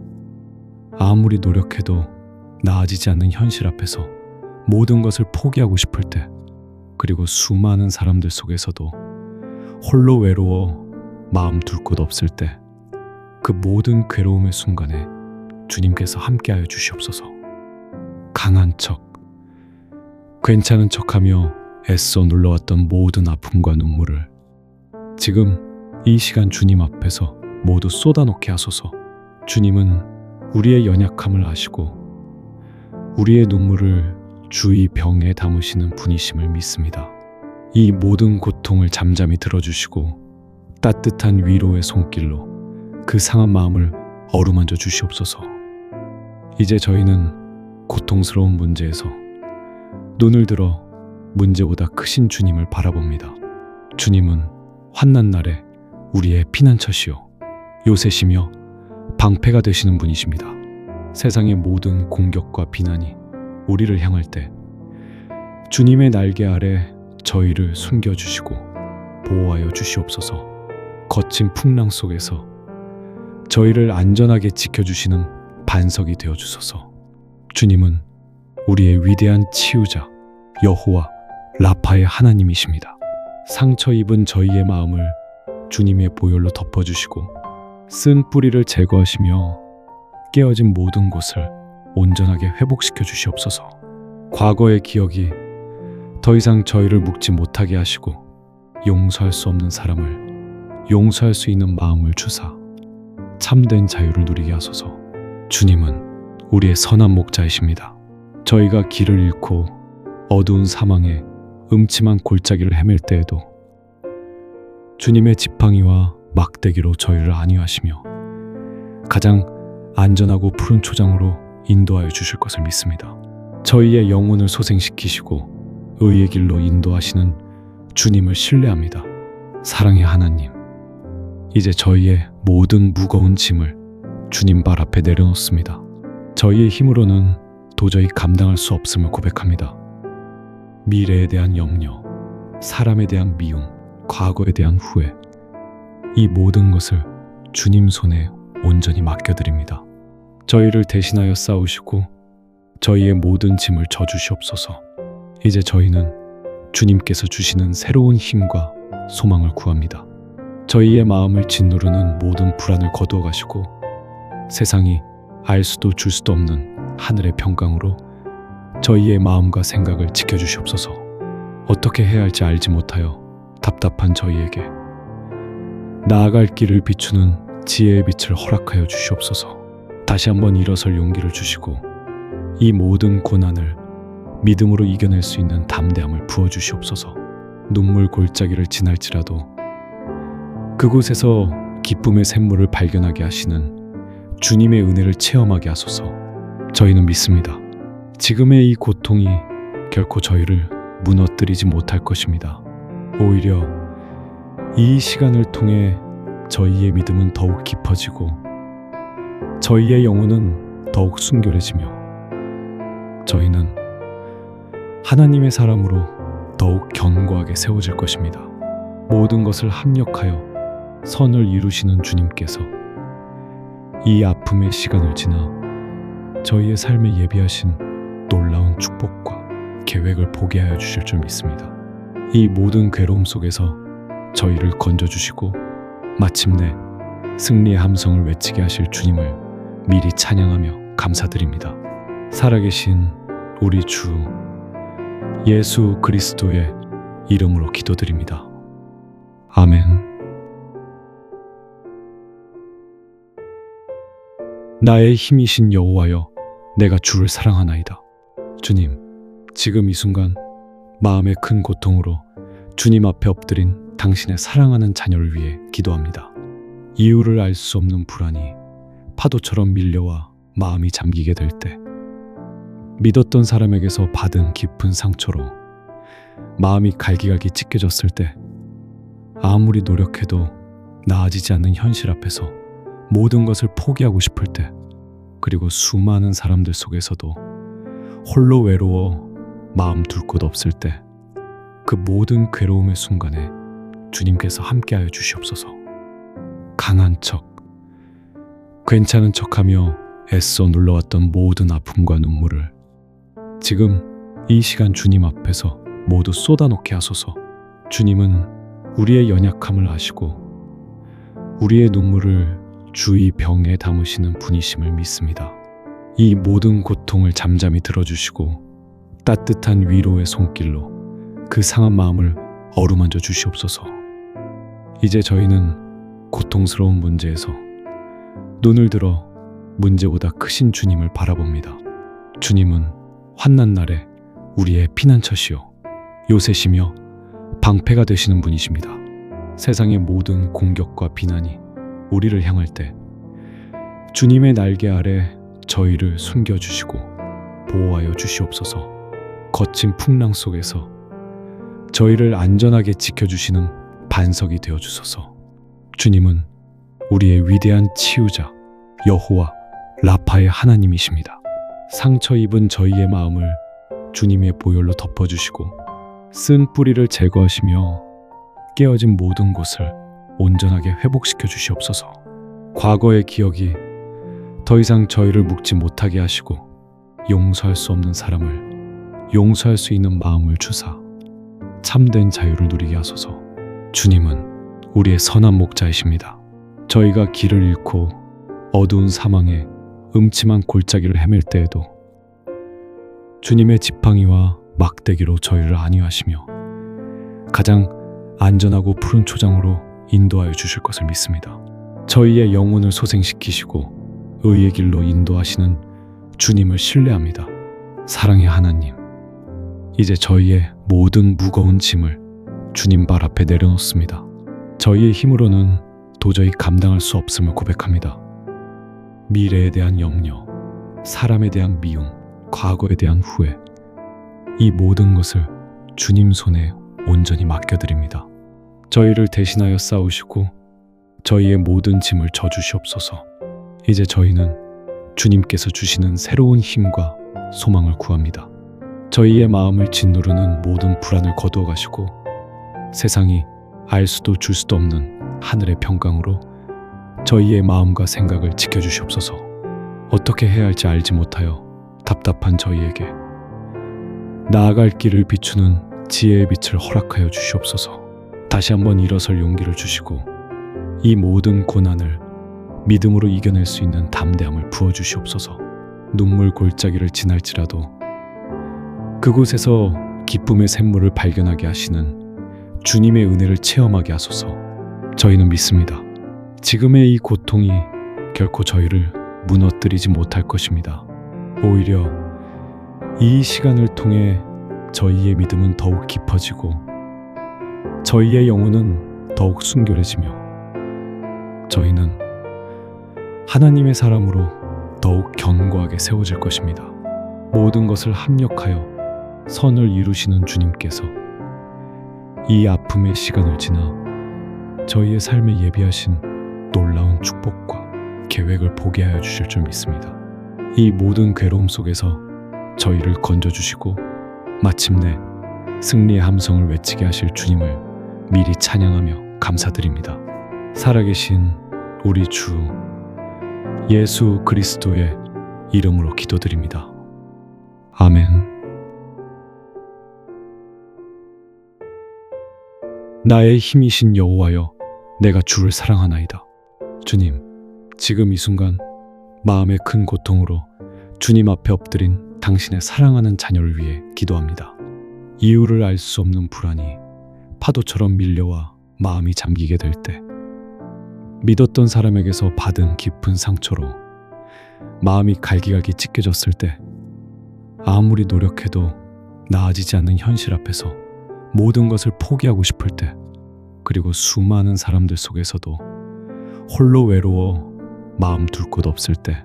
S1: 아무리 노력해도 나아지지 않는 현실 앞에서 모든 것을 포기하고 싶을 때, 그리고 수많은 사람들 속에서도 홀로 외로워 마음 둘 곳 없을 때, 그 모든 괴로움의 순간에 주님께서 함께하여 주시옵소서. 강한 척, 괜찮은 척하며 애써 눌러왔던 모든 아픔과 눈물을 지금 이 시간 주님 앞에서 모두 쏟아놓게 하소서. 주님은 우리의 연약함을 아시고 우리의 눈물을 주의 병에 담으시는 분이심을 믿습니다. 이 모든 고통을 잠잠히 들어주시고 따뜻한 위로의 손길로 그 상한 마음을 어루만져 주시옵소서. 이제 저희는 고통스러운 문제에서 눈을 들어 문제보다 크신 주님을 바라봅니다. 주님은 환난 날에 우리의 피난처시요 요새시며 방패가 되시는 분이십니다. 세상의 모든 공격과 비난이 우리를 향할 때 주님의 날개 아래 저희를 숨겨주시고 보호하여 주시옵소서. 거친 풍랑 속에서 저희를 안전하게 지켜주시는 반석이 되어주소서. 주님은 우리의 위대한 치유자 여호와 라파의 하나님이십니다. 상처 입은 저희의 마음을 주님의 보혈로 덮어주시고 쓴 뿌리를 제거하시며 깨어진 모든 곳을 온전하게 회복시켜 주시옵소서. 과거의 기억이 더 이상 저희를 묶지 못하게 하시고 용서할 수 없는 사람을 용서할 수 있는 마음을 주사 참된 자유를 누리게 하소서. 주님은 우리의 선한 목자이십니다. 저희가 길을 잃고 어두운 사망에 음침한 골짜기를 헤맬 때에도 주님의 지팡이와 막대기로 저희를 안위하시며 가장 안전하고 푸른 초장으로 인도하여 주실 것을 믿습니다. 저희의 영혼을 소생시키시고 의의 길로 인도하시는 주님을 신뢰합니다. 사랑의 하나님, 이제 저희의 모든 무거운 짐을 주님 발 앞에 내려놓습니다. 저희의 힘으로는 도저히 감당할 수 없음을 고백합니다. 미래에 대한 염려, 사람에 대한 미움, 과거에 대한 후회, 이 모든 것을 주님 손에 온전히 맡겨드립니다. 저희를 대신하여 싸우시고 저희의 모든 짐을 져주시옵소서. 이제 저희는 주님께서 주시는 새로운 힘과 소망을 구합니다. 저희의 마음을 짓누르는 모든 불안을 거두어 가시고 세상이 알 수도 줄 수도 없는 하늘의 평강으로 저희의 마음과 생각을 지켜주시옵소서. 어떻게 해야 할지 알지 못하여 답답한 저희에게 나아갈 길을 비추는 지혜의 빛을 허락하여 주시옵소서. 다시 한번 일어설 용기를 주시고 이 모든 고난을 믿음으로 이겨낼 수 있는 담대함을 부어주시옵소서. 눈물 골짜기를 지날지라도 그곳에서 기쁨의 샘물을 발견하게 하시는 주님의 은혜를 체험하게 하소서. 저희는 믿습니다. 지금의 이 고통이 결코 저희를 무너뜨리지 못할 것입니다. 오히려 이 시간을 통해 저희의 믿음은 더욱 깊어지고 저희의 영혼은 더욱 순결해지며 저희는 하나님의 사람으로 더욱 견고하게 세워질 것입니다. 모든 것을 합력하여 선을 이루시는 주님께서 이 아픔의 시간을 지나 저희의 삶에 예비하신 놀라운 축복과 계획을 보게 하여 주실 줄 믿습니다. 이 모든 괴로움 속에서 저희를 건져주시고 마침내 승리의 함성을 외치게 하실 주님을 미리 찬양하며 감사드립니다. 살아계신 우리 주 예수 그리스도의 이름으로 기도드립니다. 아멘. 나의 힘이신 여호와여, 내가 주를 사랑하나이다. 주님, 지금 이 순간 마음의 큰 고통으로 주님 앞에 엎드린 당신의 사랑하는 자녀를 위해 기도합니다. 이유를 알 수 없는 불안이 파도처럼 밀려와 마음이 잠기게 될 때, 믿었던 사람에게서 받은 깊은 상처로 마음이 갈기갈기 찢겨졌을 때, 아무리 노력해도 나아지지 않는 현실 앞에서 모든 것을 포기하고 싶을 때, 그리고 수많은 사람들 속에서도 홀로 외로워 마음 둘 곳 없을 때, 그 모든 괴로움의 순간에 주님께서 함께하여 주시옵소서. 강한 척, 괜찮은 척하며 애써 눌러왔던 모든 아픔과 눈물을 지금 이 시간 주님 앞에서 모두 쏟아놓게 하소서. 주님은 우리의 연약함을 아시고 우리의 눈물을 주의 병에 담으시는 분이심을 믿습니다. 이 모든 고통을 잠잠히 들어주시고 따뜻한 위로의 손길로 그 상한 마음을 어루만져 주시옵소서. 이제 저희는 고통스러운 문제에서 눈을 들어 문제보다 크신 주님을 바라봅니다. 주님은 환난 날에 우리의 피난처시요 요새시며 방패가 되시는 분이십니다. 세상의 모든 공격과 비난이 우리를 향할 때 주님의 날개 아래 저희를 숨겨주시고 보호하여 주시옵소서. 거친 풍랑 속에서 저희를 안전하게 지켜주시는 반석이 되어주소서. 주님은 우리의 위대한 치유자 여호와 라파의 하나님이십니다. 상처 입은 저희의 마음을 주님의 보혈로 덮어주시고 쓴 뿌리를 제거하시며 깨어진 모든 곳을 온전하게 회복시켜 주시옵소서. 과거의 기억이 더 이상 저희를 묶지 못하게 하시고 용서할 수 없는 사람을 용서할 수 있는 마음을 주사 참된 자유를 누리게 하소서. 주님은 우리의 선한 목자이십니다. 저희가 길을 잃고 어두운 사망에 음침한 골짜기를 헤맬 때에도 주님의 지팡이와 막대기로 저희를 안위하시며 가장 안전하고 푸른 초장으로 인도하여 주실 것을 믿습니다. 저희의 영혼을 소생시키시고 의의 길로 인도하시는 주님을 신뢰합니다. 사랑의 하나님, 이제 저희의 모든 무거운 짐을 주님 발 앞에 내려놓습니다. 저희의 힘으로는 도저히 감당할 수 없음을 고백합니다. 미래에 대한 염려, 사람에 대한 미움, 과거에 대한 후회, 이 모든 것을 주님 손에 온전히 맡겨드립니다. 저희를 대신하여 싸우시고 저희의 모든 짐을 져주시옵소서. 이제 저희는 주님께서 주시는 새로운 힘과 소망을 구합니다. 저희의 마음을 짓누르는 모든 불안을 거두어 가시고 세상이 알 수도 줄 수도 없는 하늘의 평강으로 저희의 마음과 생각을 지켜주시옵소서. 어떻게 해야 할지 알지 못하여 답답한 저희에게 나아갈 길을 비추는 지혜의 빛을 허락하여 주시옵소서. 다시 한번 일어설 용기를 주시고 이 모든 고난을 믿음으로 이겨낼 수 있는 담대함을 부어주시옵소서. 눈물 골짜기를 지날지라도 그곳에서 기쁨의 샘물을 발견하게 하시는 주님의 은혜를 체험하게 하소서. 저희는 믿습니다. 지금의 이 고통이 결코 저희를 무너뜨리지 못할 것입니다. 오히려 이 시간을 통해 저희의 믿음은 더욱 깊어지고 저희의 영혼은 더욱 순결해지며 저희는 하나님의 사람으로 더욱 견고하게 세워질 것입니다. 모든 것을 합력하여 선을 이루시는 주님께서 이 아픔의 시간을 지나 저희의 삶에 예비하신 놀라운 축복과 계획을 보게 하여 주실 줄 믿습니다. 이 모든 괴로움 속에서 저희를 건져주시고 마침내 승리의 함성을 외치게 하실 주님을 미리 찬양하며 감사드립니다. 살아계신 우리 주 예수 그리스도의 이름으로 기도드립니다. 아멘. 나의 힘이신 여호와여, 내가 주를 사랑하나이다. 주님, 지금 이 순간 마음의 큰 고통으로 주님 앞에 엎드린 당신의 사랑하는 자녀를 위해 기도합니다. 이유를 알 수 없는 불안이 파도처럼 밀려와 마음이 잠기게 될 때, 믿었던 사람에게서 받은 깊은 상처로 마음이 갈기갈기 찢겨졌을 때, 아무리 노력해도 나아지지 않는 현실 앞에서 모든 것을 포기하고 싶을 때, 그리고 수많은 사람들 속에서도 홀로 외로워 마음 둘 곳 없을 때,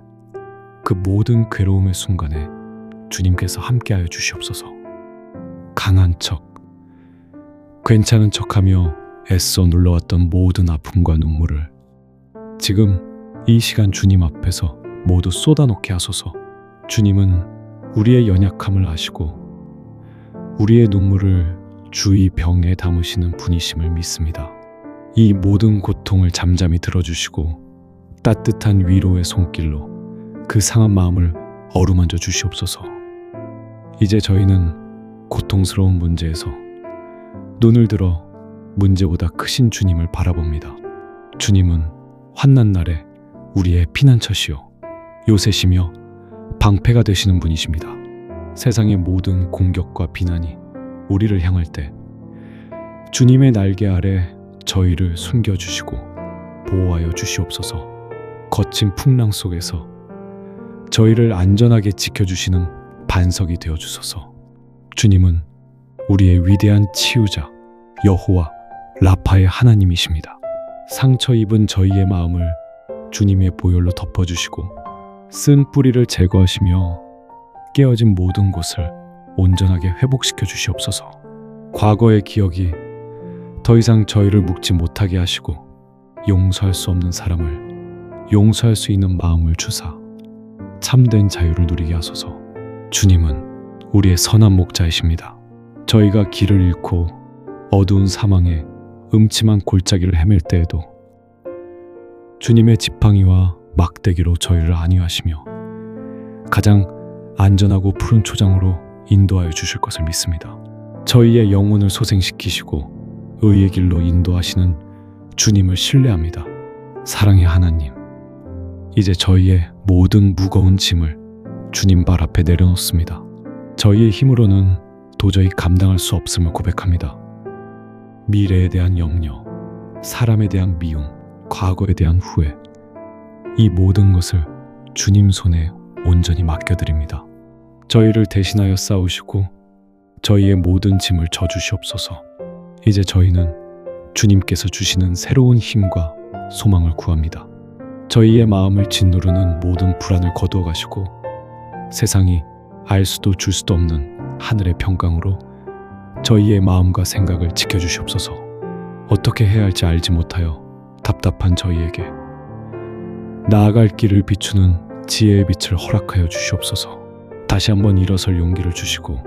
S1: 그 모든 괴로움의 순간에 주님께서 함께하여 주시옵소서. 강한 척, 괜찮은 척하며 애써 눌러왔던 모든 아픔과 눈물을 지금 이 시간 주님 앞에서 모두 쏟아놓게 하소서. 주님은 우리의 연약함을 아시고 우리의 눈물을 주의 병에 담으시는 분이심을 믿습니다. 이 모든 고통을 잠잠히 들어주시고 따뜻한 위로의 손길로 그 상한 마음을 어루만져 주시옵소서. 이제 저희는 고통스러운 문제에서 눈을 들어 문제보다 크신 주님을 바라봅니다. 주님은 환난 날에 우리의 피난처시요 요새시며 방패가 되시는 분이십니다. 세상의 모든 공격과 비난이 우리를 향할 때 주님의 날개 아래 저희를 숨겨주시고 보호하여 주시옵소서. 거친 풍랑 속에서 저희를 안전하게 지켜주시는 반석이 되어주소서. 주님은 우리의 위대한 치유자 여호와 라파의 하나님이십니다. 상처 입은 저희의 마음을 주님의 보혈로 덮어주시고 쓴 뿌리를 제거하시며 깨어진 모든 곳을 온전하게 회복시켜 주시옵소서. 과거의 기억이 더 이상 저희를 묶지 못하게 하시고 용서할 수 없는 사람을 용서할 수 있는 마음을 주사 참된 자유를 누리게 하소서. 주님은 우리의 선한 목자이십니다. 저희가 길을 잃고 어두운 사망에 음침한 골짜기를 헤맬 때에도 주님의 지팡이와 막대기로 저희를 안위하시며 가장 안전하고 푸른 초장으로 인도하여 주실 것을 믿습니다. 저희의 영혼을 소생시키시고 의의 길로 인도하시는 주님을 신뢰합니다. 사랑의 하나님, 이제 저희의 모든 무거운 짐을 주님 발 앞에 내려놓습니다. 저희의 힘으로는 도저히 감당할 수 없음을 고백합니다. 미래에 대한 염려, 사람에 대한 미움, 과거에 대한 후회, 이 모든 것을 주님 손에 온전히 맡겨드립니다. 저희를 대신하여 싸우시고 저희의 모든 짐을 져주시옵소서. 이제 저희는 주님께서 주시는 새로운 힘과 소망을 구합니다. 저희의 마음을 짓누르는 모든 불안을 거두어 가시고 세상이 알 수도 줄 수도 없는 하늘의 평강으로 저희의 마음과 생각을 지켜주시옵소서. 어떻게 해야 할지 알지 못하여 답답한 저희에게 나아갈 길을 비추는 지혜의 빛을 허락하여 주시옵소서. 다시 한번 일어설 용기를 주시고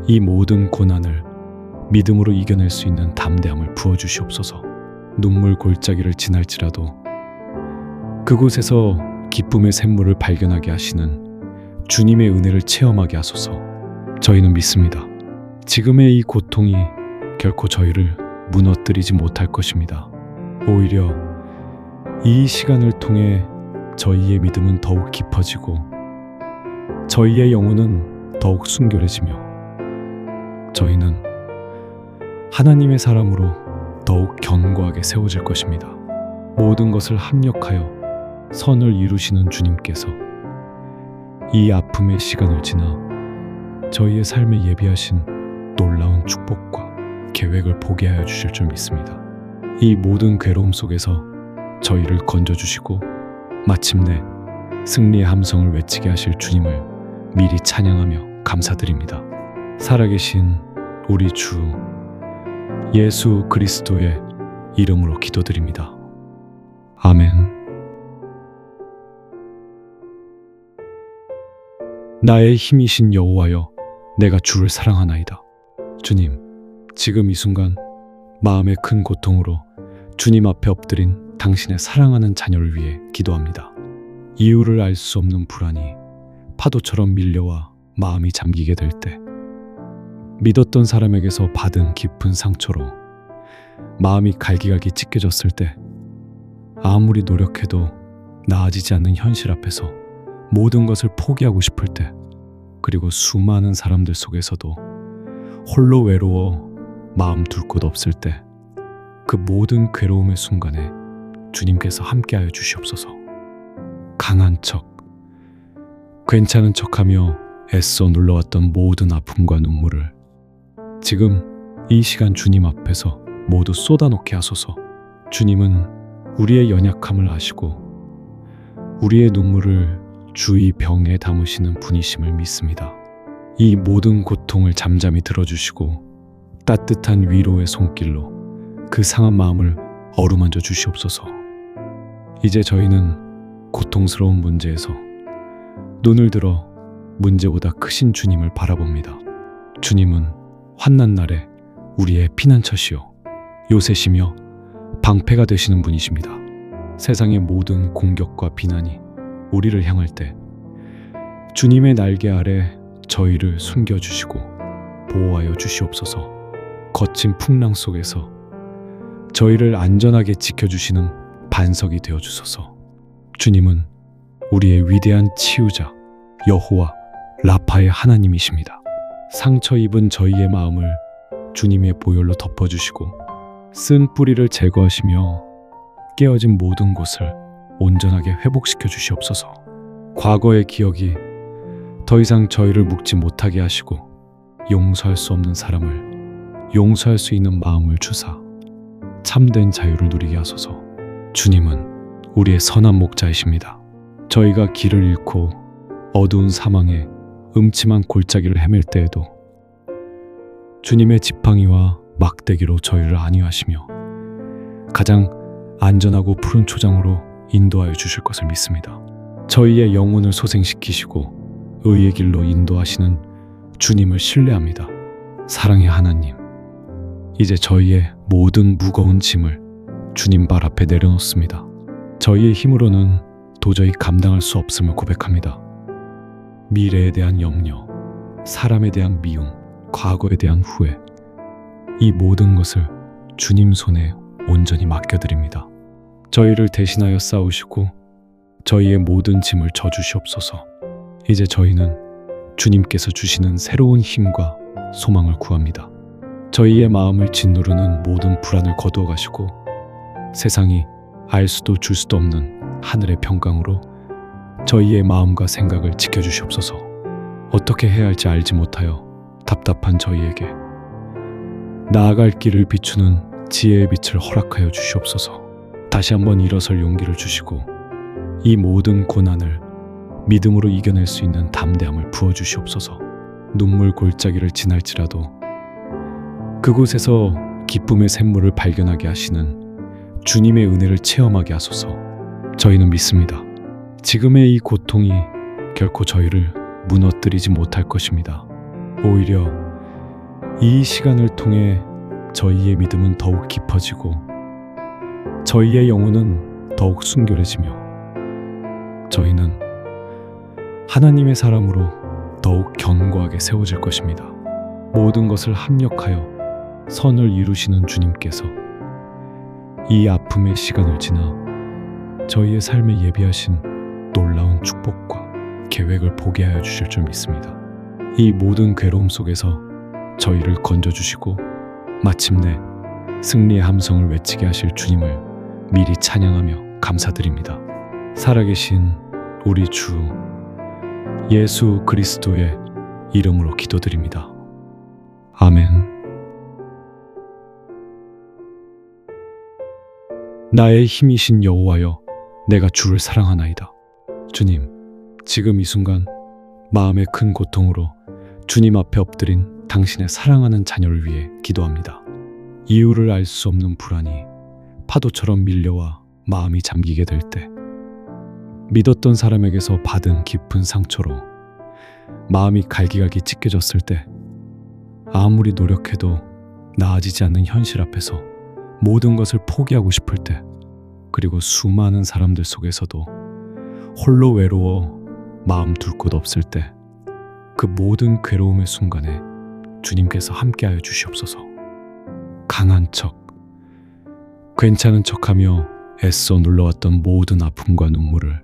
S1: 이 모든 고난을 믿음으로 이겨낼 수 있는 담대함을 부어주시옵소서. 눈물 골짜기를 지날지라도 그곳에서 기쁨의 샘물을 발견하게 하시는 주님의 은혜를 체험하게 하소서. 저희는 믿습니다. 지금의 이 고통이 결코 저희를 무너뜨리지 못할 것입니다. 오히려 이 시간을 통해 저희의 믿음은 더욱 깊어지고 저희의 영혼은 더욱 순결해지며 저희는 하나님의 사람으로 더욱 견고하게 세워질 것입니다. 모든 것을 합력하여 선을 이루시는 주님께서 이 아픔의 시간을 지나 저희의 삶에 예비하신 놀라운 축복과 계획을 보게 하여 주실 줄 믿습니다. 이 모든 괴로움 속에서 저희를 건져주시고 마침내 승리의 함성을 외치게 하실 주님을 미리 찬양하며 감사드립니다. 살아계신 우리 주 예수 그리스도의 이름으로 기도드립니다. 아멘. 나의 힘이신 여호와여, 내가 주를 사랑하나이다. 주님, 지금 이 순간 마음의 큰 고통으로 주님 앞에 엎드린 당신의 사랑하는 자녀를 위해 기도합니다. 이유를 알 수 없는 불안이 파도처럼 밀려와 마음이 잠기게 될 때, 믿었던 사람에게서 받은 깊은 상처로 마음이 갈기갈기 찢겨졌을 때, 아무리 노력해도 나아지지 않는 현실 앞에서 모든 것을 포기하고 싶을 때, 그리고 수많은 사람들 속에서도 홀로 외로워 마음 둘 곳 없을 때, 그 모든 괴로움의 순간에 주님께서 함께하여 주시옵소서. 강한 척, 괜찮은 척하며 애써 눌러왔던 모든 아픔과 눈물을 지금 이 시간 주님 앞에서 모두 쏟아놓게 하소서. 주님은 우리의 연약함을 아시고 우리의 눈물을 주의 병에 담으시는 분이심을 믿습니다. 이 모든 고통을 잠잠히 들어주시고 따뜻한 위로의 손길로 그 상한 마음을 어루만져 주시옵소서. 이제 저희는 고통스러운 문제에서 눈을 들어 문제보다 크신 주님을 바라봅니다. 주님은 환난 날에 우리의 피난처시요 요새시며 방패가 되시는 분이십니다. 세상의 모든 공격과 비난이 우리를 향할 때 주님의 날개 아래 저희를 숨겨주시고 보호하여 주시옵소서. 거친 풍랑 속에서 저희를 안전하게 지켜주시는 반석이 되어주소서. 주님은 우리의 위대한 치유자 여호와 라파의 하나님이십니다. 상처 입은 저희의 마음을 주님의 보혈로 덮어주시고 쓴 뿌리를 제거하시며 깨어진 모든 곳을 온전하게 회복시켜 주시옵소서. 과거의 기억이 더 이상 저희를 묶지 못하게 하시고 용서할 수 없는 사람을 용서할 수 있는 마음을 주사 참된 자유를 누리게 하소서. 주님은 우리의 선한 목자이십니다. 저희가 길을 잃고 어두운 사망에 음침한 골짜기를 헤맬 때에도 주님의 지팡이와 막대기로 저희를 안위하시며 가장 안전하고 푸른 초장으로 인도하여 주실 것을 믿습니다. 저희의 영혼을 소생시키시고 의의 길로 인도하시는 주님을 신뢰합니다. 사랑의 하나님, 이제 저희의 모든 무거운 짐을 주님 발 앞에 내려놓습니다. 저희의 힘으로는 도저히 감당할 수 없음을 고백합니다. 미래에 대한 염려, 사람에 대한 미움, 과거에 대한 후회, 이 모든 것을 주님 손에 온전히 맡겨드립니다. 저희를 대신하여 싸우시고 저희의 모든 짐을 져주시옵소서. 이제 저희는 주님께서 주시는 새로운 힘과 소망을 구합니다. 저희의 마음을 짓누르는 모든 불안을 거두어 가시고 세상이 알 수도 줄 수도 없는 하늘의 평강으로 저희의 마음과 생각을 지켜주시옵소서. 어떻게 해야 할지 알지 못하여 답답한 저희에게 나아갈 길을 비추는 지혜의 빛을 허락하여 주시옵소서. 다시 한번 일어설 용기를 주시고 이 모든 고난을 믿음으로 이겨낼 수 있는 담대함을 부어주시옵소서. 눈물 골짜기를 지날지라도 그곳에서 기쁨의 샘물을 발견하게 하시는 주님의 은혜를 체험하게 하소서. 저희는 믿습니다. 지금의 이 고통이 결코 저희를 무너뜨리지 못할 것입니다. 오히려 이 시간을 통해 저희의 믿음은 더욱 깊어지고 저희의 영혼은 더욱 순결해지며 저희는 하나님의 사람으로 더욱 견고하게 세워질 것입니다. 모든 것을 합력하여 선을 이루시는 주님께서 이 아픔의 시간을 지나 저희의 삶에 예비하신 놀라운 축복과 계획을 보게 하여 주실 줄 믿습니다. 이 모든 괴로움 속에서 저희를 건져주시고 마침내 승리의 함성을 외치게 하실 주님을 미리 찬양하며 감사드립니다. 살아계신 우리 주 예수 그리스도의 이름으로 기도드립니다. 아멘. 나의 힘이신 여호와여, 내가 주를 사랑하나이다. 주님, 지금 이 순간 마음의 큰 고통으로 주님 앞에 엎드린 당신의 사랑하는 자녀를 위해 기도합니다. 이유를 알 수 없는 불안이 파도처럼 밀려와 마음이 잠기게 될 때, 믿었던 사람에게서 받은 깊은 상처로 마음이 갈기갈기 찢겨졌을 때, 아무리 노력해도 나아지지 않는 현실 앞에서 모든 것을 포기하고 싶을 때, 그리고 수많은 사람들 속에서도 홀로 외로워 마음 둘 곳 없을 때, 그 모든 괴로움의 순간에 주님께서 함께하여 주시옵소서. 강한 척, 괜찮은 척하며 애써 눌러왔던 모든 아픔과 눈물을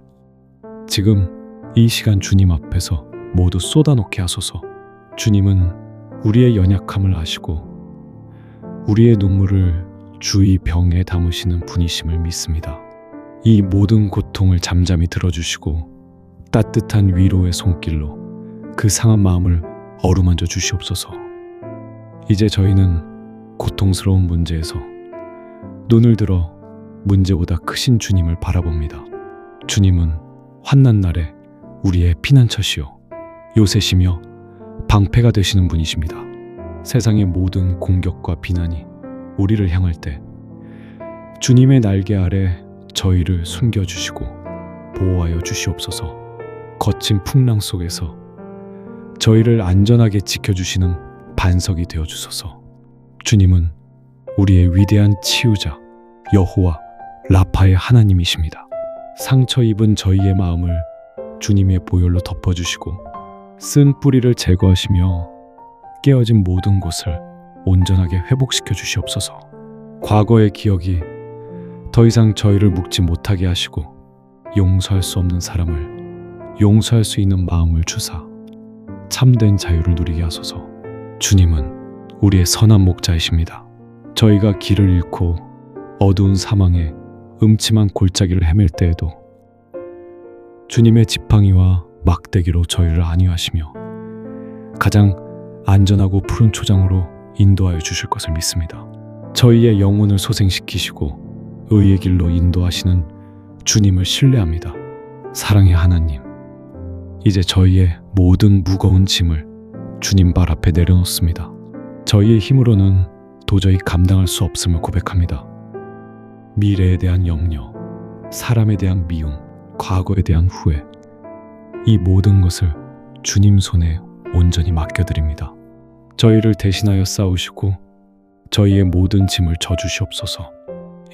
S1: 지금 이 시간 주님 앞에서 모두 쏟아놓게 하소서. 주님은 우리의 연약함을 아시고 우리의 눈물을 주의 병에 담으시는 분이심을 믿습니다. 이 모든 고통을 잠잠히 들어주시고 따뜻한 위로의 손길로 그 상한 마음을 어루만져 주시옵소서. 이제 저희는 고통스러운 문제에서 눈을 들어 문제보다 크신 주님을 바라봅니다. 주님은 환난 날에 우리의 피난처시요 요새시며 방패가 되시는 분이십니다. 세상의 모든 공격과 비난이 우리를 향할 때 주님의 날개 아래 저희를 숨겨주시고 보호하여 주시옵소서. 거친 풍랑 속에서 저희를 안전하게 지켜주시는 반석이 되어주소서. 주님은 우리의 위대한 치유자 여호와 라파의 하나님이십니다. 상처 입은 저희의 마음을 주님의 보혈로 덮어주시고 쓴 뿌리를 제거하시며 깨어진 모든 곳을 온전하게 회복시켜 주시옵소서. 과거의 기억이 더 이상 저희를 묶지 못하게 하시고 용서할 수 없는 사람을 용서할 수 있는 마음을 주사 참된 자유를 누리게 하소서. 주님은 우리의 선한 목자이십니다. 저희가 길을 잃고 어두운 사망에 음침한 골짜기를 헤맬 때에도 주님의 지팡이와 막대기로 저희를 안위하시며 가장 안전하고 푸른 초장으로 인도하여 주실 것을 믿습니다. 저희의 영혼을 소생시키시고 의의 길로 인도하시는 주님을 신뢰합니다. 사랑의 하나님, 이제 저희의 모든 무거운 짐을 주님 발 앞에 내려놓습니다. 저희의 힘으로는 도저히 감당할 수 없음을 고백합니다. 미래에 대한 염려, 사람에 대한 미움, 과거에 대한 후회, 이 모든 것을 주님 손에 온전히 맡겨드립니다. 저희를 대신하여 싸우시고 저희의 모든 짐을 져주시옵소서.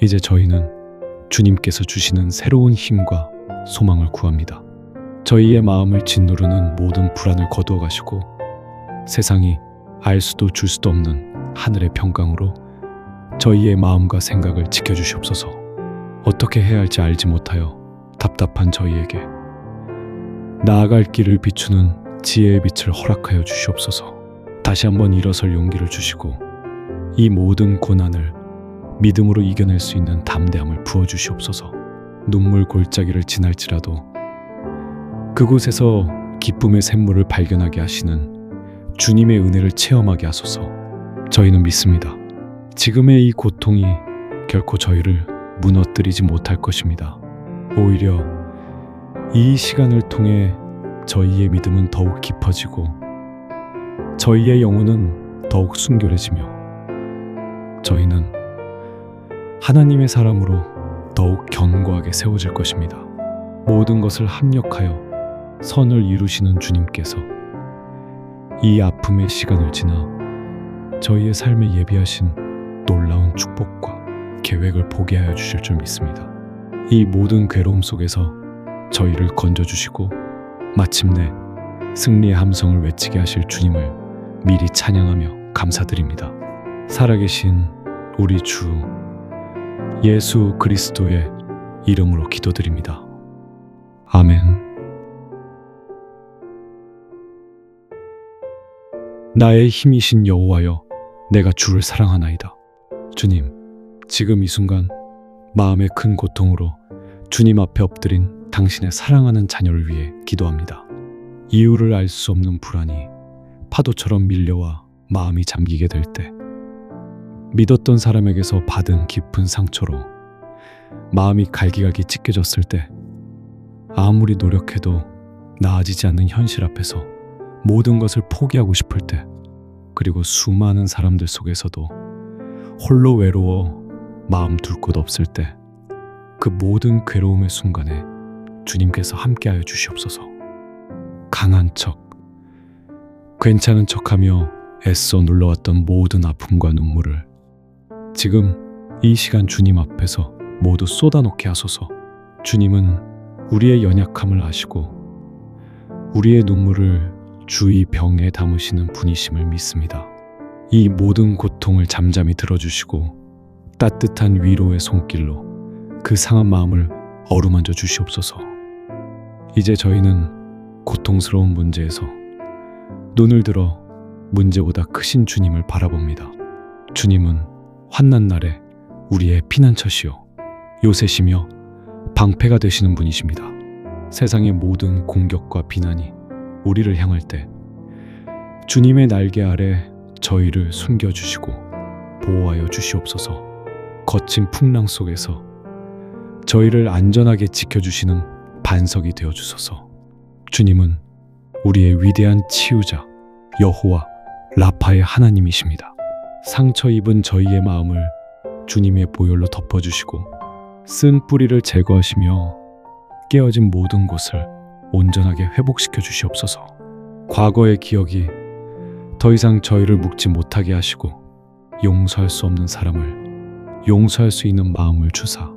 S1: 이제 저희는 주님께서 주시는 새로운 힘과 소망을 구합니다. 저희의 마음을 짓누르는 모든 불안을 거두어 가시고 세상이 알 수도 줄 수도 없는 하늘의 평강으로 저희의 마음과 생각을 지켜주시옵소서. 어떻게 해야 할지 알지 못하여 답답한 저희에게 나아갈 길을 비추는 지혜의 빛을 허락하여 주시옵소서. 다시 한번 일어설 용기를 주시고 이 모든 고난을 믿음으로 이겨낼 수 있는 담대함을 부어주시옵소서. 눈물 골짜기를 지날지라도 그곳에서 기쁨의 샘물을 발견하게 하시는 주님의 은혜를 체험하게 하소서. 저희는 믿습니다. 지금의 이 고통이 결코 저희를 무너뜨리지 못할 것입니다. 오히려 이 시간을 통해 저희의 믿음은 더욱 깊어지고 저희의 영혼은 더욱 순결해지며 저희는 하나님의 사람으로 더욱 견고하게 세워질 것입니다. 모든 것을 합력하여 선을 이루시는 주님께서 이 아픔의 시간을 지나 저희의 삶에 예비하신 놀라운 축복과 계획을 보게 하여 주실 줄 믿습니다. 이 모든 괴로움 속에서 저희를 건져주시고 마침내 승리의 함성을 외치게 하실 주님을 미리 찬양하며 감사드립니다. 살아계신 우리 주 예수 그리스도의 이름으로 기도드립니다. 아멘. 나의 힘이신 여호와여, 내가 주를 사랑하나이다. 주님, 지금 이 순간 마음의 큰 고통으로 주님 앞에 엎드린 당신의 사랑하는 자녀를 위해 기도합니다. 이유를 알 수 없는 불안이 파도처럼 밀려와 마음이 잠기게 될 때, 믿었던 사람에게서 받은 깊은 상처로 마음이 갈기갈기 찢겨졌을 때, 아무리 노력해도 나아지지 않는 현실 앞에서 모든 것을 포기하고 싶을 때, 그리고 수많은 사람들 속에서도 홀로 외로워 마음 둘 곳 없을 때, 그 모든 괴로움의 순간에 주님께서 함께하여 주시옵소서. 강한 척, 괜찮은 척하며 애써 눌러왔던 모든 아픔과 눈물을 지금 이 시간 주님 앞에서 모두 쏟아놓게 하소서. 주님은 우리의 연약함을 아시고 우리의 눈물을 주의 병에 담으시는 분이심을 믿습니다. 이 모든 고통을 잠잠히 들어주시고 따뜻한 위로의 손길로 그 상한 마음을 어루만져 주시옵소서. 이제 저희는 고통스러운 문제에서 눈을 들어 문제보다 크신 주님을 바라봅니다. 주님은 환난 날에 우리의 피난처시요 요새시며 방패가 되시는 분이십니다. 세상의 모든 공격과 비난이 우리를 향할 때 주님의 날개 아래 저희를 숨겨주시고 보호하여 주시옵소서. 거친 풍랑 속에서 저희를 안전하게 지켜주시는 반석이 되어주소서. 주님은 우리의 위대한 치유자 여호와 라파의 하나님이십니다. 상처 입은 저희의 마음을 주님의 보혈로 덮어주시고 쓴 뿌리를 제거하시며 깨어진 모든 곳을 온전하게 회복시켜 주시옵소서. 과거의 기억이 더 이상 저희를 묶지 못하게 하시고 용서할 수 없는 사람을 용서할 수 있는 마음을 주사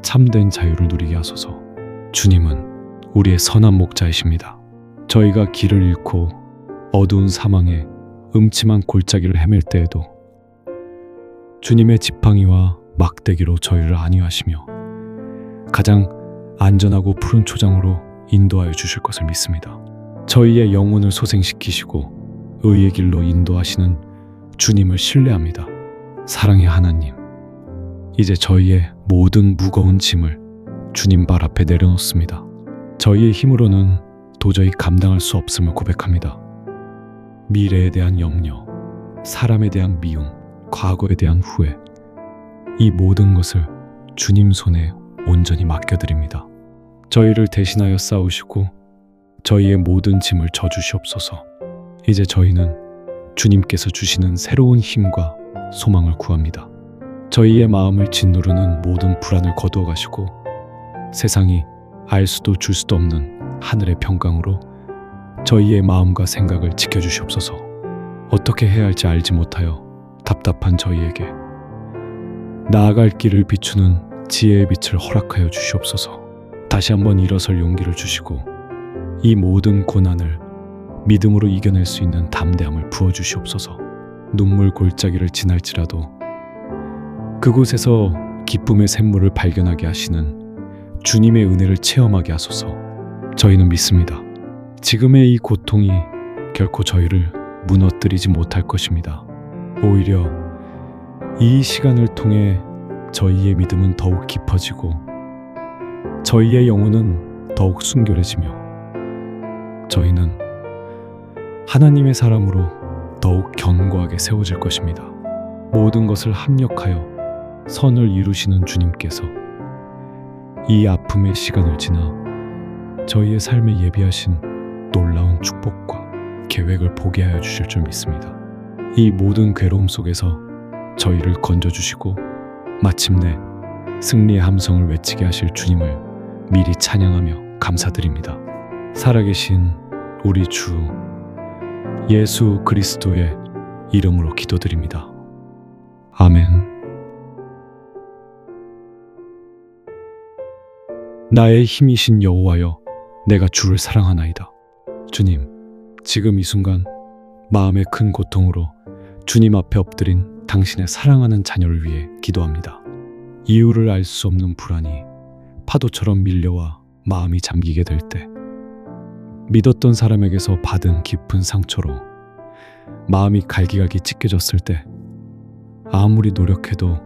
S1: 참된 자유를 누리게 하소서. 주님은 우리의 선한 목자이십니다. 저희가 길을 잃고 어두운 사망에 음침한 골짜기를 헤맬 때에도 주님의 지팡이와 막대기로 저희를 안위하시며 가장 안전하고 푸른 초장으로 인도하여 주실 것을 믿습니다. 저희의 영혼을 소생시키시고 의의 길로 인도하시는 주님을 신뢰합니다. 사랑의 하나님, 이제 저희의 모든 무거운 짐을 주님 발 앞에 내려놓습니다. 저희의 힘으로는 도저히 감당할 수 없음을 고백합니다. 미래에 대한 염려, 사람에 대한 미움, 과거에 대한 후회, 이 모든 것을 주님 손에 온전히 맡겨드립니다. 저희를 대신하여 싸우시고 저희의 모든 짐을 져주시옵소서. 이제 저희는 주님께서 주시는 새로운 힘과 소망을 구합니다. 저희의 마음을 짓누르는 모든 불안을 거두어 가시고 세상이 알 수도 줄 수도 없는 하늘의 평강으로 저희의 마음과 생각을 지켜주시옵소서. 어떻게 해야 할지 알지 못하여 답답한 저희에게 나아갈 길을 비추는 지혜의 빛을 허락하여 주시옵소서. 다시 한번 일어설 용기를 주시고 이 모든 고난을 믿음으로 이겨낼 수 있는 담대함을 부어주시옵소서. 눈물 골짜기를 지날지라도 그곳에서 기쁨의 샘물을 발견하게 하시는 주님의 은혜를 체험하게 하소서. 저희는 믿습니다. 지금의 이 고통이 결코 저희를 무너뜨리지 못할 것입니다. 오히려 이 시간을 통해 저희의 믿음은 더욱 깊어지고 저희의 영혼은 더욱 순결해지며 저희는 하나님의 사람으로 더욱 견고하게 세워질 것입니다. 모든 것을 합력하여 선을 이루시는 주님께서 이 아픔의 시간을 지나 저희의 삶에 예비하신 놀라운 축복과 계획을 보게 하여 주실 줄 믿습니다. 이 모든 괴로움 속에서 저희를 건져주시고 마침내 승리의 함성을 외치게 하실 주님을 미리 찬양하며 감사드립니다. 살아계신 우리 주 예수 그리스도의 이름으로 기도드립니다. 아멘. 나의 힘이신 여호와여, 내가 주를 사랑하나이다. 주님, 지금 이 순간 마음의 큰 고통으로 주님 앞에 엎드린 당신의 사랑하는 자녀를 위해 기도합니다. 이유를 알 수 없는 불안이 파도처럼 밀려와 마음이 잠기게 될 때, 믿었던 사람에게서 받은 깊은 상처로 마음이 갈기갈기 찢겨졌을 때, 아무리 노력해도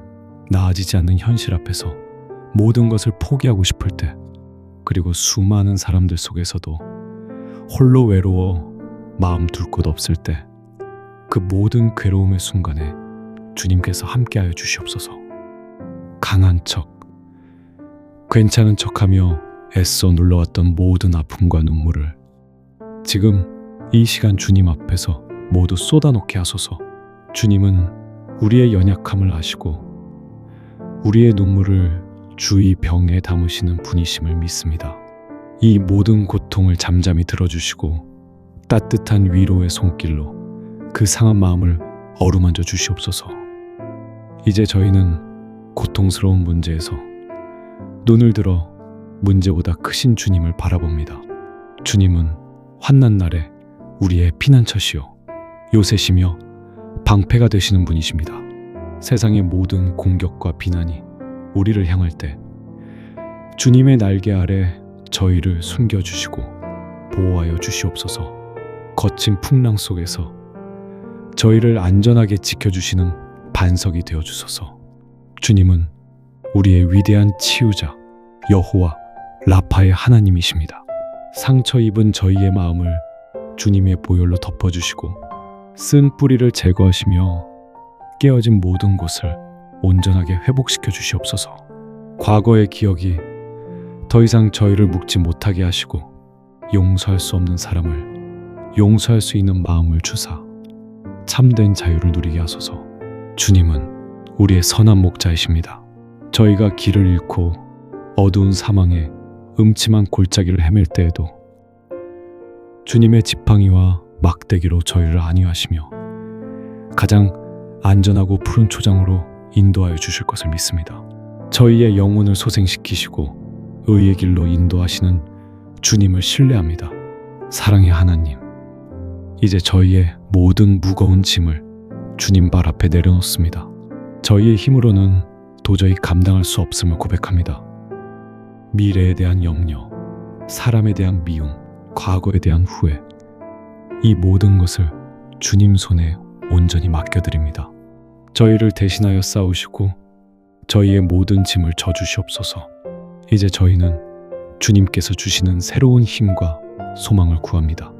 S1: 나아지지 않는 현실 앞에서 모든 것을 포기하고 싶을 때, 그리고 수많은 사람들 속에서도 홀로 외로워 마음 둘 곳 없을 때, 그 모든 괴로움의 순간에 주님께서 함께하여 주시옵소서. 강한 척, 괜찮은 척하며 애써 눌러왔던 모든 아픔과 눈물을 지금 이 시간 주님 앞에서 모두 쏟아놓게 하소서. 주님은 우리의 연약함을 아시고 우리의 눈물을 주의 병에 담으시는 분이심을 믿습니다. 이 모든 고통을 잠잠히 들어주시고 따뜻한 위로의 손길로 그 상한 마음을 어루만져 주시옵소서. 이제 저희는 고통스러운 문제에서 눈을 들어 문제보다 크신 주님을 바라봅니다. 주님은 환난 날에 우리의 피난처시요 요새시며 방패가 되시는 분이십니다. 세상의 모든 공격과 비난이 우리를 향할 때 주님의 날개 아래 저희를 숨겨주시고 보호하여 주시옵소서. 거친 풍랑 속에서 저희를 안전하게 지켜주시는 반석이 되어주소서. 주님은 우리의 위대한 치유자 여호와 라파의 하나님이십니다. 상처 입은 저희의 마음을 주님의 보혈로 덮어주시고 쓴 뿌리를 제거하시며 깨어진 모든 곳을 온전하게 회복시켜 주시옵소서. 과거의 기억이 더 이상 저희를 묶지 못하게 하시고 용서할 수 없는 사람을 용서할 수 있는 마음을 주사 참된 자유를 누리게 하소서. 주님은 우리의 선한 목자이십니다. 저희가 길을 잃고 어두운 사망에 음침한 골짜기를 헤맬 때에도 주님의 지팡이와 막대기로 저희를 안위하시며 가장 안전하고 푸른 초장으로 인도하여 주실 것을 믿습니다. 저희의 영혼을 소생시키시고 의의 길로 인도하시는 주님을 신뢰합니다. 사랑의 하나님, 이제 저희의 모든 무거운 짐을 주님 발 앞에 내려놓습니다. 저희의 힘으로는 도저히 감당할 수 없음을 고백합니다. 미래에 대한 염려, 사람에 대한 미움, 과거에 대한 후회, 이 모든 것을 주님 손에 온전히 맡겨드립니다. 저희를 대신하여 싸우시고 저희의 모든 짐을 져주시옵소서. 이제 저희는 주님께서 주시는 새로운 힘과 소망을 구합니다.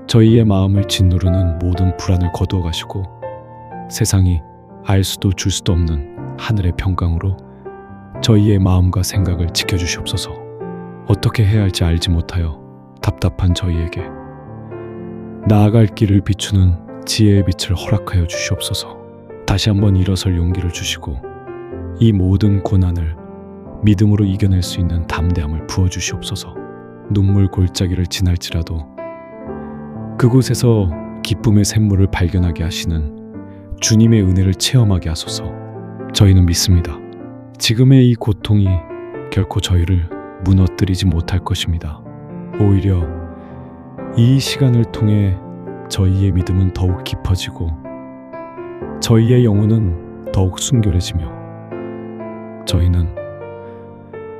S1: 저희의 마음을 짓누르는 모든 불안을 거두어 가시고 세상이 알 수도 줄 수도 없는 하늘의 평강으로 저희의 마음과 생각을 지켜주시옵소서. 어떻게 해야 할지 알지 못하여 답답한 저희에게 나아갈 길을 비추는 지혜의 빛을 허락하여 주시옵소서. 다시 한번 일어설 용기를 주시고 이 모든 고난을 믿음으로 이겨낼 수 있는 담대함을 부어주시옵소서. 눈물 골짜기를 지날지라도 그곳에서 기쁨의 샘물을 발견하게 하시는 주님의 은혜를 체험하게 하소서. 저희는 믿습니다. 지금의 이 고통이 결코 저희를 무너뜨리지 못할 것입니다. 오히려 이 시간을 통해 저희의 믿음은 더욱 깊어지고 저희의 영혼은 더욱 순결해지며 저희는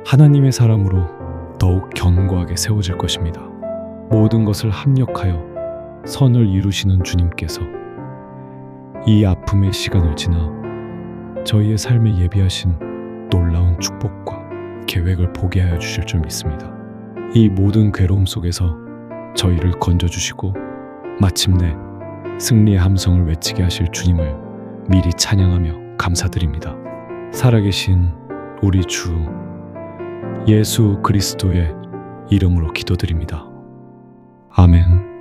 S1: 하나님의 사람으로 더욱 견고하게 세워질 것입니다. 모든 것을 합력하여 선을 이루시는 주님께서 이 아픔의 시간을 지나 저희의 삶에 예비하신 놀라운 축복과 계획을 보게 하여 주실 줄 믿습니다. 이 모든 괴로움 속에서 저희를 건져주시고 마침내 승리의 함성을 외치게 하실 주님을 미리 찬양하며 감사드립니다. 살아계신 우리 주 예수 그리스도의 이름으로 기도드립니다. 아멘.